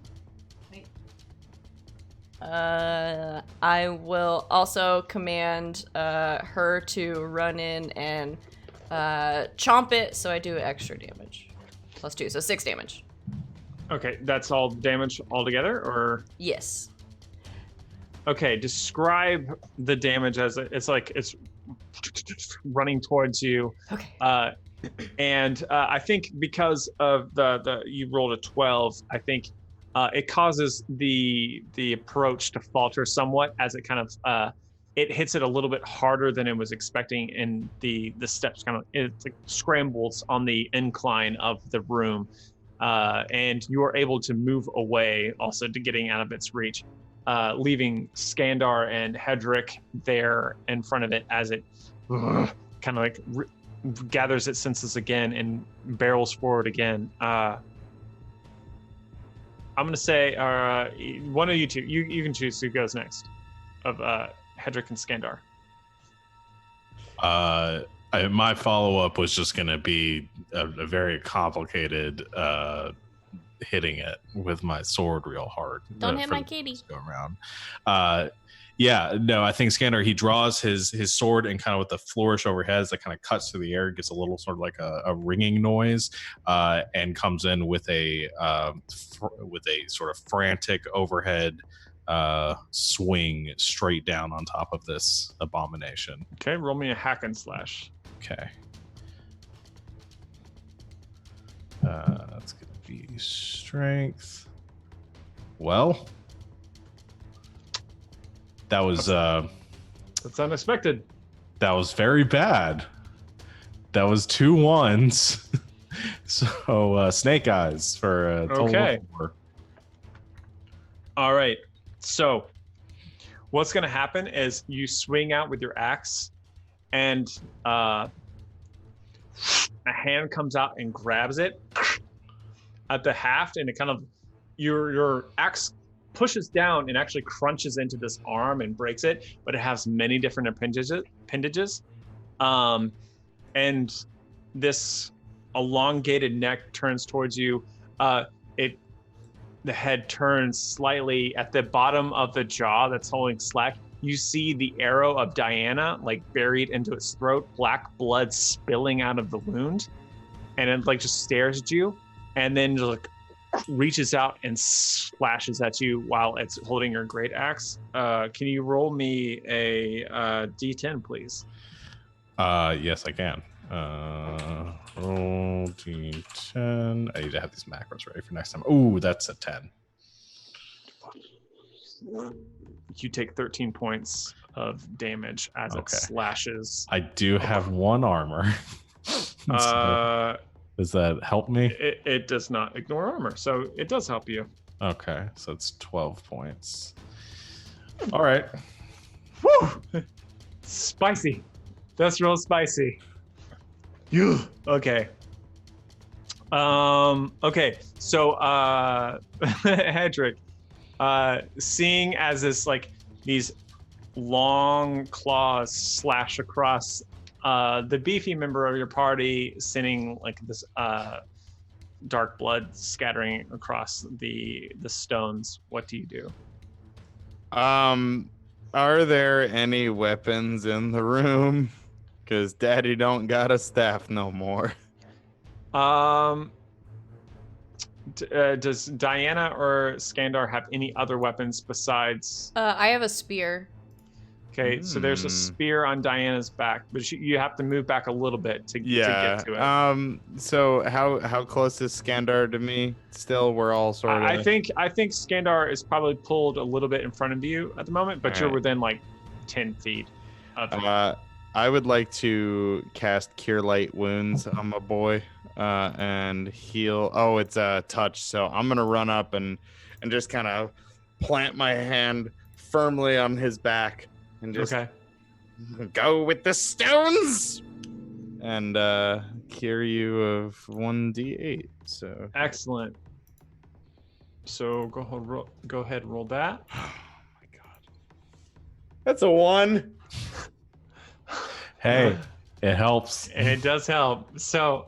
wait. I will also command her to run in and chomp it, so I do extra damage. +2, so 6 damage. Okay, that's all damage altogether, or? Yes. Okay, describe the damage as it's running towards you. Okay. And I think because of the you rolled a 12, I think it causes the approach to falter somewhat as it kind of it hits it a little bit harder than it was expecting, and the steps kind of it like scrambles on the incline of the room, and you are able to move away also to getting out of its reach, leaving Skandar and Hedrick there in front of it as it kind of like gathers its senses again and barrels forward again. I'm gonna say one of you two, you can choose who goes next of Hedrick and Skandar. My follow-up was just going to be a very complicated hitting it with my sword real hard. Don't hit my kitty. Go around. Yeah, no, I think Skandar, he draws his sword and kind of with the flourish overhead as it kind of cuts through the air, gets a little sort of like a ringing noise, and comes in with a sort of frantic overhead swing straight down on top of this abomination. Okay, roll me a hack and slash. Okay. That's gonna be strength. Well, that was that's unexpected. That was very bad. That was 2 1s. So snake eyes for a total Okay. of 4. All right. So what's going to happen is you swing out with your axe, and a hand comes out and grabs it at the haft, and it kind of your axe pushes down and actually crunches into this arm and breaks it, but it has many different appendages. And this elongated neck turns towards you. The head turns slightly at the bottom of the jaw that's holding slack. You see the arrow of Diana like buried into its throat, black blood spilling out of the wound, and it like just stares at you, and then just like reaches out and slashes at you while it's holding your great axe. Can you roll me a D10, please? Yes, I can. Roll D10. I need to have these macros ready for next time. Ooh, that's a 10. You take 13 points of damage as it slashes. I do have 1 armor. So, does that help me? It does not ignore armor, so it does help you. Okay, so it's 12 points. All right. Woo! Spicy. That's real spicy. Okay. Okay. So, Hedrick, seeing as this like these long claws slash across the beefy member of your party, sending like this dark blood scattering across the stones, what do you do? Are there any weapons in the room? Because Daddy don't got a staff no more. Does Diana or Skandar have any other weapons besides? I have a spear. Okay, so there's a spear on Diana's back, but you have to move back a little bit to get to it. So how close is Skandar to me? Still, we're all sort of. I think Skandar is probably pulled a little bit in front of you at the moment, but you're within like 10 feet of him. I would like to cast Cure Light Wounds on my boy and heal. Oh, it's a touch, so I'm gonna run up and just kind of plant my hand firmly on his back and just go with the stones and cure you of 1d8. So excellent. So go ahead, roll that. Oh my god, that's a 1. Hey, it helps. And it does help. So,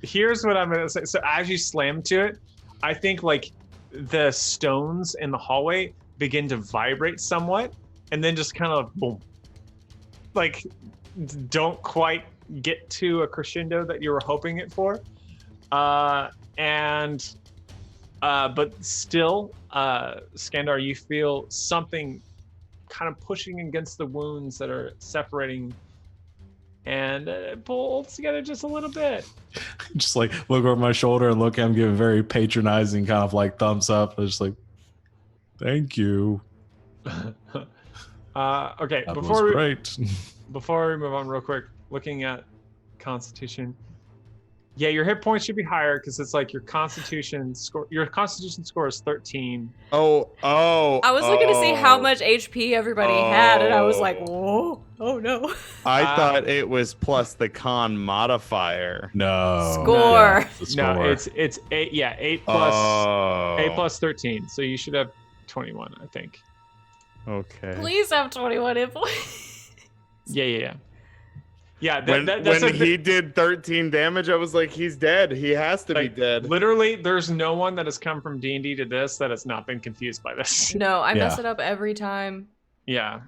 here's what I'm gonna say. So as you slam to it, I think like the stones in the hallway begin to vibrate somewhat, and then just kind of boom. Like, don't quite get to a crescendo that you were hoping it for, but still, Skandar, you feel something kind of pushing against the wounds that are separating, and it pulls together just a little bit. Just like look over my shoulder and look at him, give a very patronizing kind of like thumbs up. I was just like, thank you. Okay, That was great. Before we move on real quick, looking at Constitution. Yeah, your hit points should be higher because it's like your Constitution score. Your Constitution score is 13. Oh! I was looking to see how much HP everybody had, and I was like, whoa, oh no. I thought it was plus the con modifier. No. Score. No, it's 8. Yeah, 8 plus 13. So you should have 21, I think. Okay. Please have 21 hit points. Yeah. Yeah, when he did 13 damage, I was like, he's dead. He has to be dead. Literally, there's no one that has come from D&D to this that has not been confused by this. No, I mess it up every time. Yeah,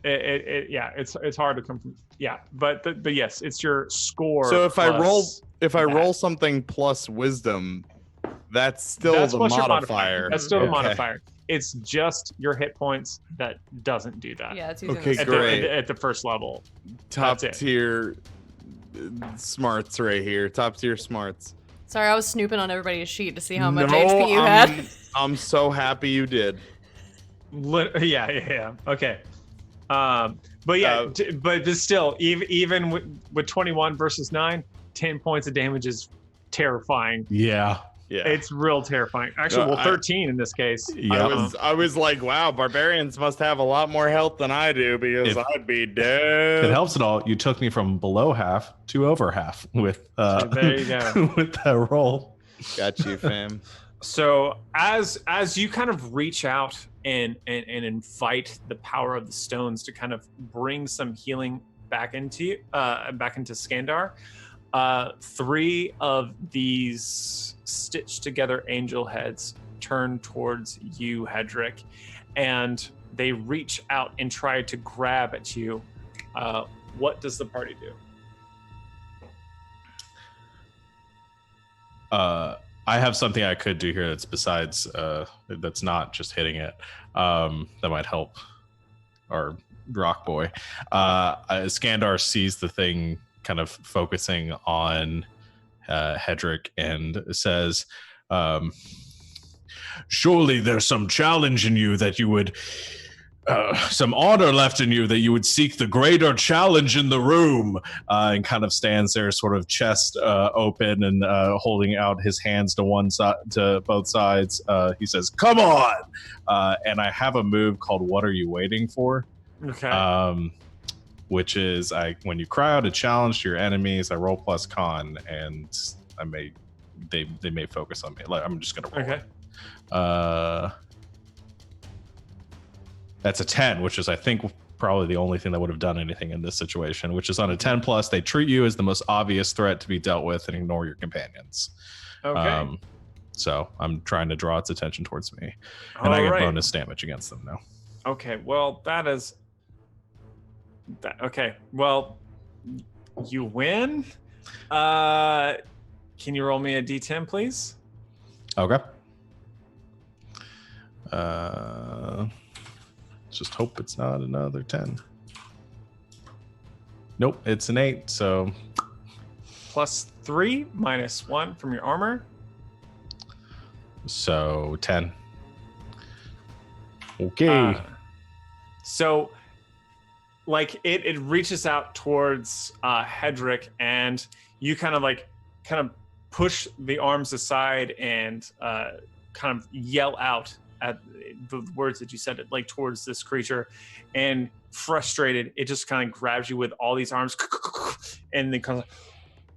it's hard to come from. Yeah, but yes, it's your score. So if I roll something plus wisdom, that's still the modifier. That's still the modifier. It's just your hit points that doesn't do that. Yeah, it's using great. At the first level. Top tier smarts right here. Top tier smarts. Sorry, I was snooping on everybody's sheet to see how much HP you had. I'm so happy you did. Yeah. Okay. But yeah, but still, even with 21 versus 9, 10 points of damage is terrifying. Yeah. It's real terrifying. Actually, 13 in this case. I was like, wow, barbarians must have a lot more health than I do because I'd be dead. It helps at all. You took me from below half to over half with there you go. with that roll. Got you, fam. So as you kind of reach out and invite the power of the stones to kind of bring some healing back into Skandar, 3 of these stitched together angel heads turn towards you, Hedrick, and they reach out and try to grab at you. What does the party do? I have something I could do here that's besides that's not just hitting it. That might help our rock boy. Skandar sees the thing kind of focusing on Hedrick and says, surely there's some challenge in you that you would some honor left in you that you would seek the greater challenge in the room, and kind of stands there sort of chest open and holding out his hands to one side, to both sides. He says, come on. And I have a move called What Are You Waiting For? Okay. Which is when you cry out a challenge to your enemies, I roll plus con, and they may focus on me. Like, I'm just gonna roll. Okay. That's a 10, which is I think probably the only thing that would have done anything in this situation. Which is on a 10 plus, they treat you as the most obvious threat to be dealt with and ignore your companions. Okay. So I'm trying to draw its attention towards me, and I get bonus damage against them now. Okay. Well, that is. Okay, well, you win. Can you roll me a d10, please? Okay. Just hope it's not another 10. Nope, it's an 8, so... +3, -1 from your armor. So 10. Okay. So, like, it reaches out towards Hedrick, and you kind of push the arms aside and kind of yell out at the words that you said, like, towards this creature. And frustrated, it just kind of grabs you with all these arms, and then kind of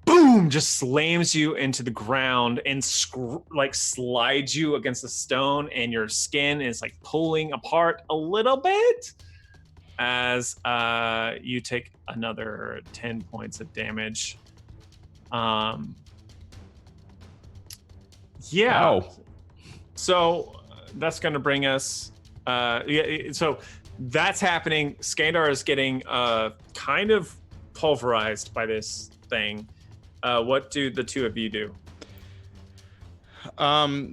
boom, just slams you into the ground and slides you against the stone, and your skin is like pulling apart a little bit as you take another 10 points of damage. Yeah. Ow. So that's going to bring us. So that's happening. Skandar is getting kind of pulverized by this thing. What do the two of you do?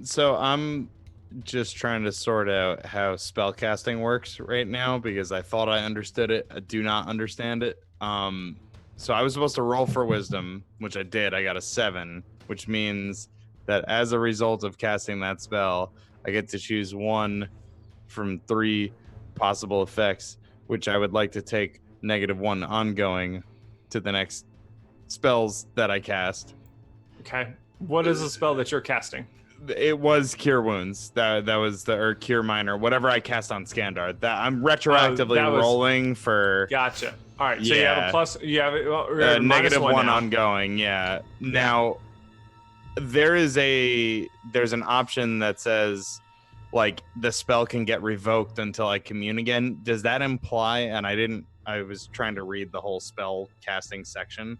So I'm just trying to sort out how spellcasting works right now because I thought I understood it. I do not understand it. So I was supposed to roll for wisdom, which I did. I got a 7, which means that as a result of casting that spell, I get to choose one from 3 possible effects, which I would like to take -1 ongoing to the next spells that I cast. Okay. What is the spell that you're casting? It was Cure Wounds. That was or Cure Minor, whatever I cast on Skandar. That I'm retroactively rolling for. Gotcha. All right. So you have a plus. You have -1 ongoing. Yeah. Now there's an option that says like the spell can get revoked until I commune again. Does that imply? And I was trying to read the whole spell casting section.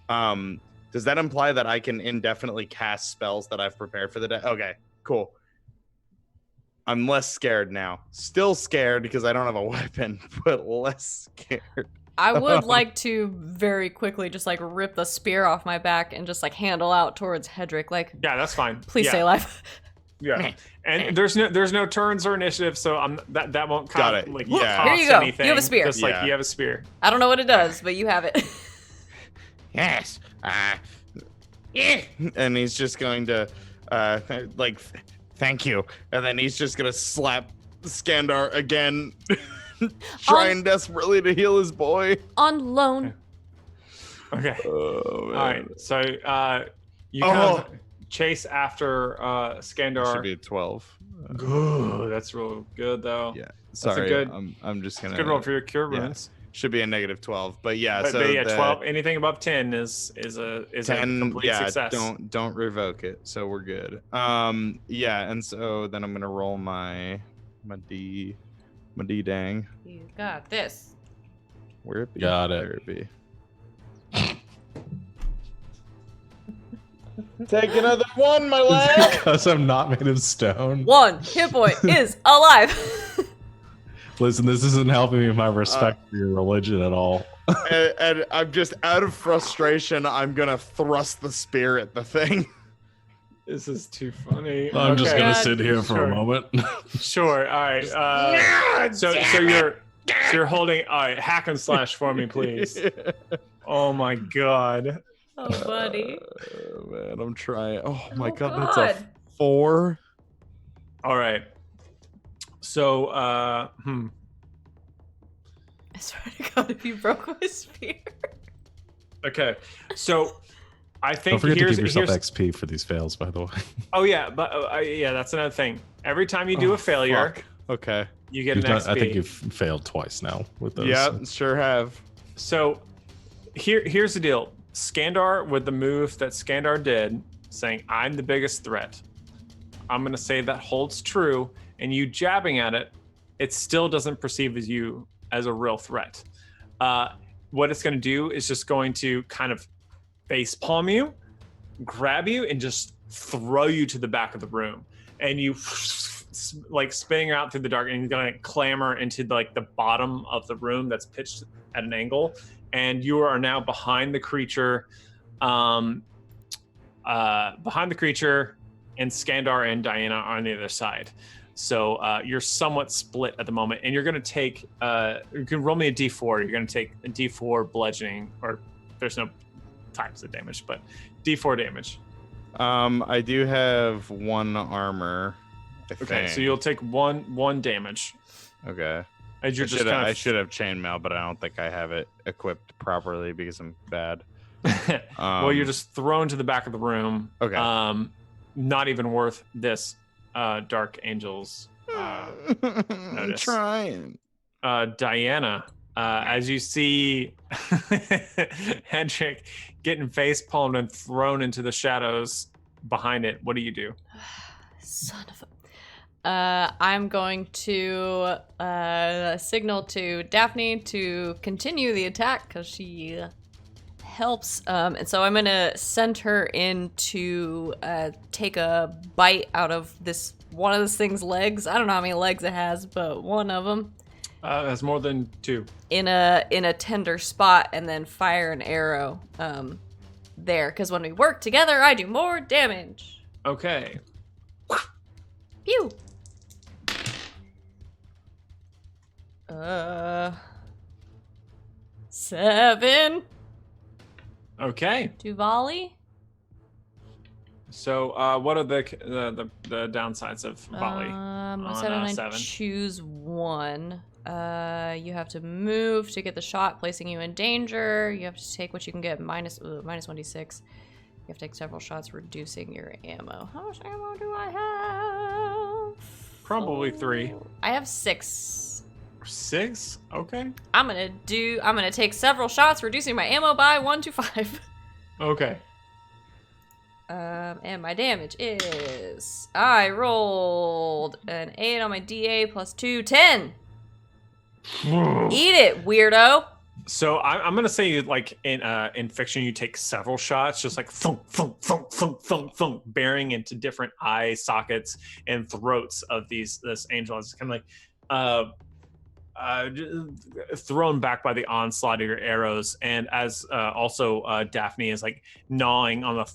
Does that imply that I can indefinitely cast spells that I've prepared for the day? Okay, cool. I'm less scared now. Still scared because I don't have a weapon, but less scared. I would like to very quickly just like rip the spear off my back and just like handle out towards Hedrick. Like, yeah, that's fine. Please stay alive. Yeah, and there's no turns or initiative, so that won't Got it. Like Yeah. cost Here you go. anything. You have a spear. Just like you have a spear. I don't know what it does, but you have it. Yes. Yeah. And he's just going to thank you. And then he's just gonna slap Skandar again, trying desperately to heal his boy. On loan. Okay. Oh, man. All right. So you kind of chase after Skandar. Should be a 12. Ooh, that's real good though. Yeah. Sorry. good- I'm just gonna. Good roll for your cure yeah. wounds. Should be a -12, but yeah. But, so but yeah, the 12. Anything above 10 is a 10. complete Yeah. success. Don't revoke it. So we're good. Yeah. And so then I'm gonna roll my D dang. You got this. Where it be? Got it. There it be. Take another one, my lad. Because I'm not made of stone. 1 hit point is alive. Listen, this isn't helping me with my respect for your religion at all. And I'm just out of frustration. I'm gonna thrust the spear at the thing. This is too funny. I'm just gonna God. sit here for Sure. a moment. Sure. All right. So you're holding. All right. Hack and slash for me, please. Oh my god. Oh, buddy. Man, I'm trying. Oh my Oh, god, that's a 4. All right. So I swear to God, if you broke my spear. okay. So I Don't think forget to here's give yourself XP for these fails, by the way. Oh yeah, but yeah, that's another thing. Every time you do a failure, Fuck. Okay. you get an XP. I think you've failed twice now with those. Yeah, sure have. So here's the deal. Skandar, with the move that Skandar did, saying, I'm the biggest threat. I'm going to say that holds true. And you jabbing at it, it still doesn't perceive you as a real threat. What it's going to do is just going to kind of face palm you, grab you, and just throw you to the back of the room. And you like spinning out through the dark, and you're going to clamber into like the bottom of the room that's pitched at an angle. And you are now behind the creature, and Skandar and Diana are on the other side. So you're somewhat split at the moment, and you're going to take. You can roll me a d4. You're going to take a d4 bludgeoning, or there's no types of damage, but d4 damage. I do have 1 armor. Okay, so you'll take one damage. Okay. As you're I should have chainmail, but I don't think I have it equipped properly because I'm bad. Well, you're just thrown to the back of the room. Okay. Not even worth this Dark Angel's I'm notice. trying. Diana, as you see Hendrik getting face palmed and thrown into the shadows behind it, what do you do? Son of a... I'm going to signal to Daphne to continue the attack because she helps. And so I'm going to send her in to take a bite out of one of this thing's legs. I don't know how many legs it has, but one of them. It has more than 2. In a tender spot, and then fire an arrow there. Because when we work together, I do more damage. Okay. Pew! 7. Okay. To volley. So, what are the downsides of volley? I said I 7? Choose 1. You have to move to get the shot, placing you in danger. You have to take what you can get minus 1d6. You have to take several shots, reducing your ammo. How much ammo do I have? Probably 3. I have 6. 6? Okay. I'm gonna take several shots, reducing my ammo by 1 to 5. Okay. And my damage is... I rolled an 8 on my DA plus 2, 10. Eat it, weirdo. So I'm gonna say, like in fiction, you take several shots, just like thunk, thunk, thunk, thunk, thunk, thunk, bearing into different eye sockets and throats of this angel. It's kind of like thrown back by the onslaught of your arrows, and as also Daphne is like gnawing on the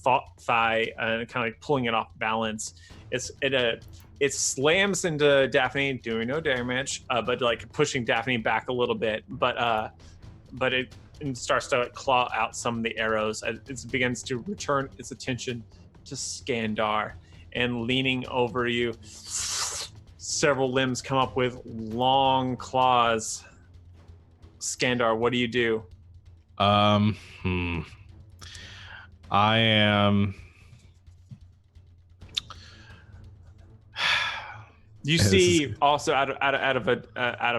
thigh and kind of like pulling it off balance. It slams into Daphne, doing no damage, but like pushing Daphne back a little bit. But it starts to like claw out some of the arrows. It begins to return its attention to Skandar, and leaning over you, several limbs come up with long claws. Skandar, what do you do? I am... You see also out of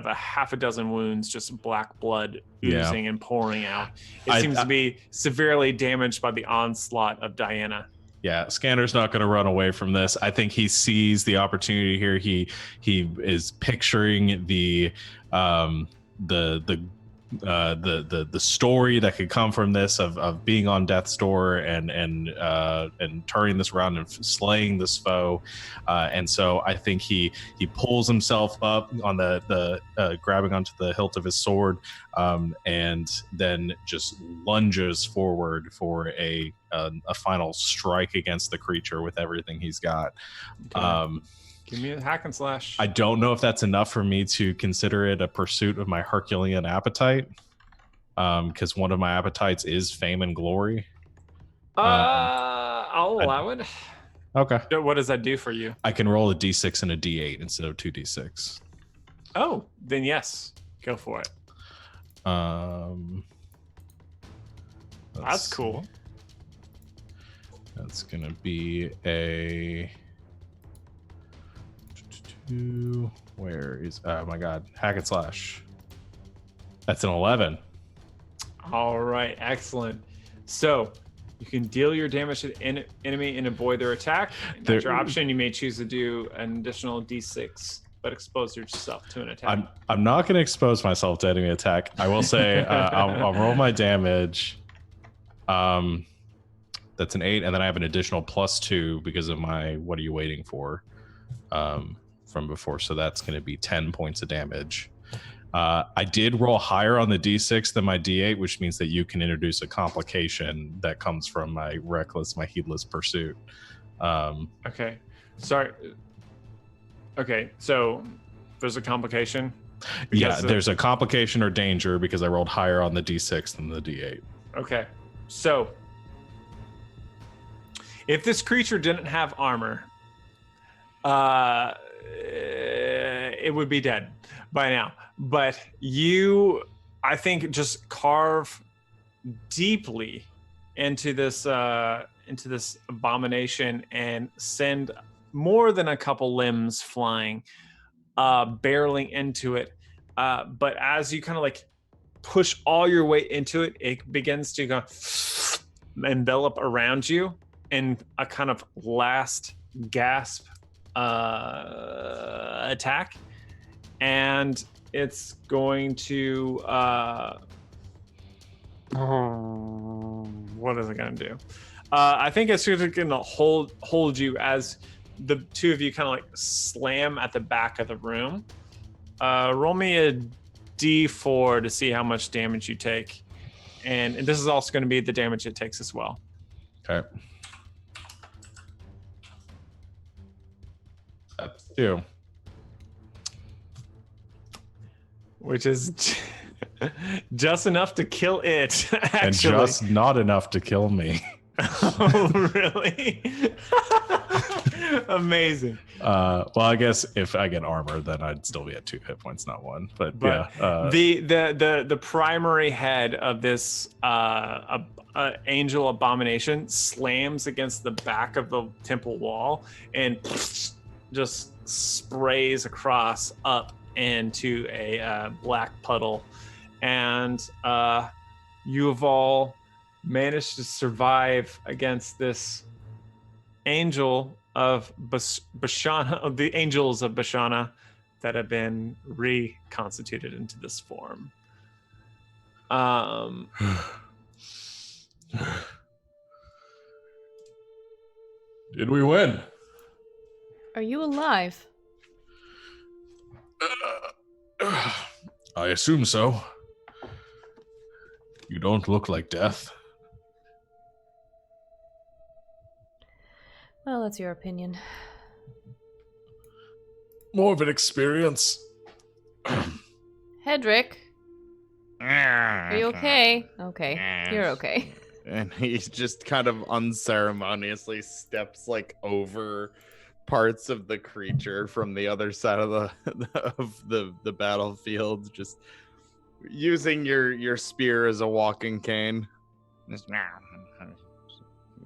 a half a dozen wounds, just black blood oozing and pouring out. It seems to be severely damaged by the onslaught of Diana. Yeah, Scanner's not going to run away from this. I think he sees the opportunity here. He is picturing the story that could come from this of being on death's door and turning this around and slaying this foe, and so I think he pulls himself up on the grabbing onto the hilt of his sword, and then just lunges forward for a final strike against the creature with everything he's got. Okay. Give me a hack and slash. I don't know if that's enough for me to consider it a pursuit of my Herculean appetite, because one of my appetites is fame and glory. I'll allow it. Okay. What does that do for you? I can roll a d6 and a d8 instead of 2d6. Oh, then yes. Go for it. That's cool. That's going to be a... Where is... Oh my god. Hack and slash. That's an 11. All right. Excellent. So you can deal your damage to the enemy and avoid their attack. That's your option. You may choose to do an additional d6, but expose yourself to an attack. I'm not going to expose myself to enemy attack. I will say I'll roll my damage. That's an 8, and then I have an additional +2 because of my what are you waiting for from before, so that's going to be 10 points of damage. I did roll higher on the d6 than my d8, which means that you can introduce a complication that comes from my heedless pursuit. Okay. Sorry. Okay, so there's a complication. Yeah, there's a complication or danger because I rolled higher on the D6 than the D8. Okay, so if this creature didn't have armor, it would be dead by now. But you, I think, just carve deeply into this abomination and send more than a couple limbs flying, barreling into it. But as you kind of like push all your weight into it, it begins to go envelop around you in a kind of last gasp attack, and it's going to what is it going to do? I think it's going to hold you as the two of you kind of like slam at the back of the room. Roll me a D4 to see how much damage you take, and this is also going to be the damage it takes as well. Okay. That's 2. Which is just enough to kill it, actually. And just not enough to kill me. Oh, really? Amazing. Well, I guess if I get armor, then I'd still be at 2 hit points, not 1. But yeah. The primary head of this angel abomination slams against the back of the temple wall and just sprays across up into a black puddle, and you have all managed to survive against this angel of Bashana, of the angels of Bashana that have been reconstituted into this form. Did we win? Are you alive? I assume so. You don't look like death. Well, that's your opinion. More of an experience. Hedrick, are you okay? Okay, you're okay. And he just kind of unceremoniously steps like over parts of the creature from the other side of the battlefield, just using your spear as a walking cane.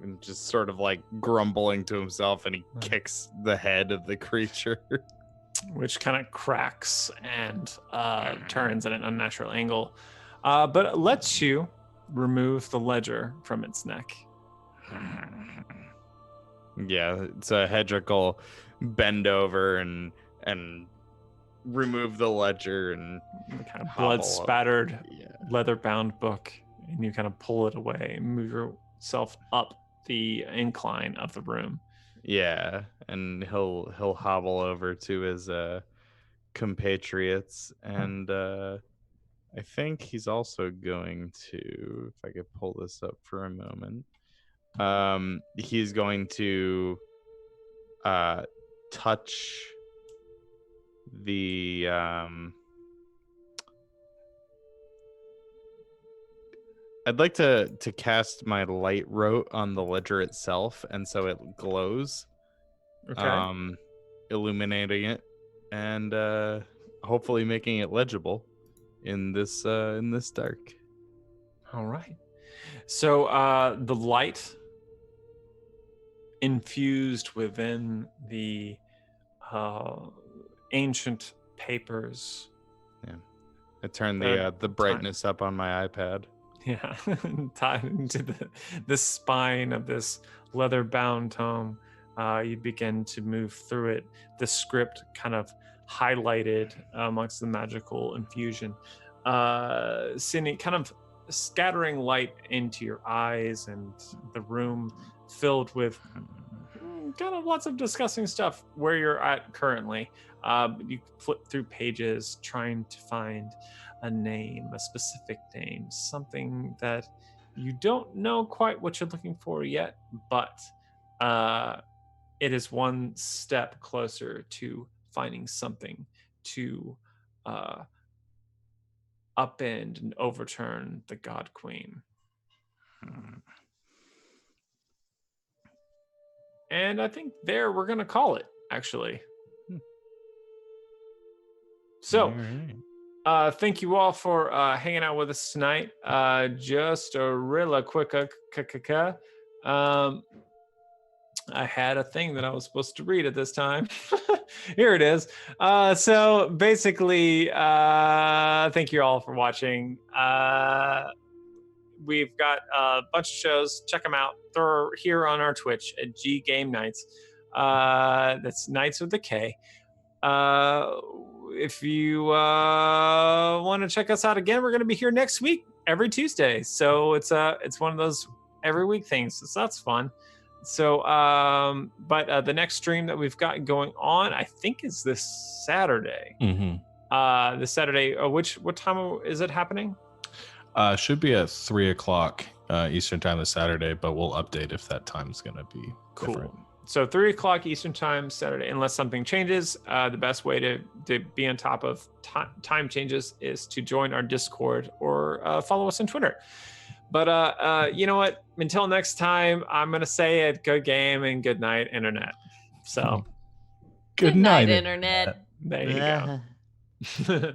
And just sort of like grumbling to himself, and he kicks the head of the creature, which kind of cracks and turns at an unnatural angle, but it lets you remove the ledger from its neck. Yeah, so Hedrick will bend over and remove the ledger and kind of blood spattered leather-bound book, and you kind of pull it away and move yourself up the incline of the room. Yeah, and he'll hobble over to his compatriots, and I think he's also going to, if I could pull this up for a moment, he's going to touch the I'd like to cast my light rote on the ledger itself, and so it glows, illuminating it, and hopefully making it legible in this dark. All right. So the light infused within the ancient papers. Yeah, I turned the brightness up on my iPad. Yeah, tied into the spine of this leather-bound tome. You begin to move through it. The script kind of highlighted amongst the magical infusion, sending kind of scattering light into your eyes, and the room filled with kind of lots of disgusting stuff where you're at currently. You flip through pages trying to find a name, a specific name, something that you don't know quite what you're looking for yet, but it is one step closer to finding something to upend and overturn the God Queen. And I think there we're going to call it, actually. So, thank you all for hanging out with us tonight. Just a real quick, I had a thing that I was supposed to read at this time. Here it is. So basically, thank you all for watching. We've got a bunch of shows. Check them out. They're here on our Twitch at G Game Nights. That's Nights with a K. If you want to check us out again, we're going to be here next week, every Tuesday. So it's one of those every week things. So that's fun. So, but the next stream that we've got going on, I think, is this Saturday. Mm-hmm. This Saturday. What time is it happening? Should be at 3:00 Eastern time this Saturday, but we'll update if that time's going to be different. So 3:00 Eastern time Saturday, unless something changes. The best way to be on top of time changes is to join our Discord or follow us on Twitter. But you know what? Until next time, I'm gonna say it. Good game and good night, internet. So good night, internet. There you go.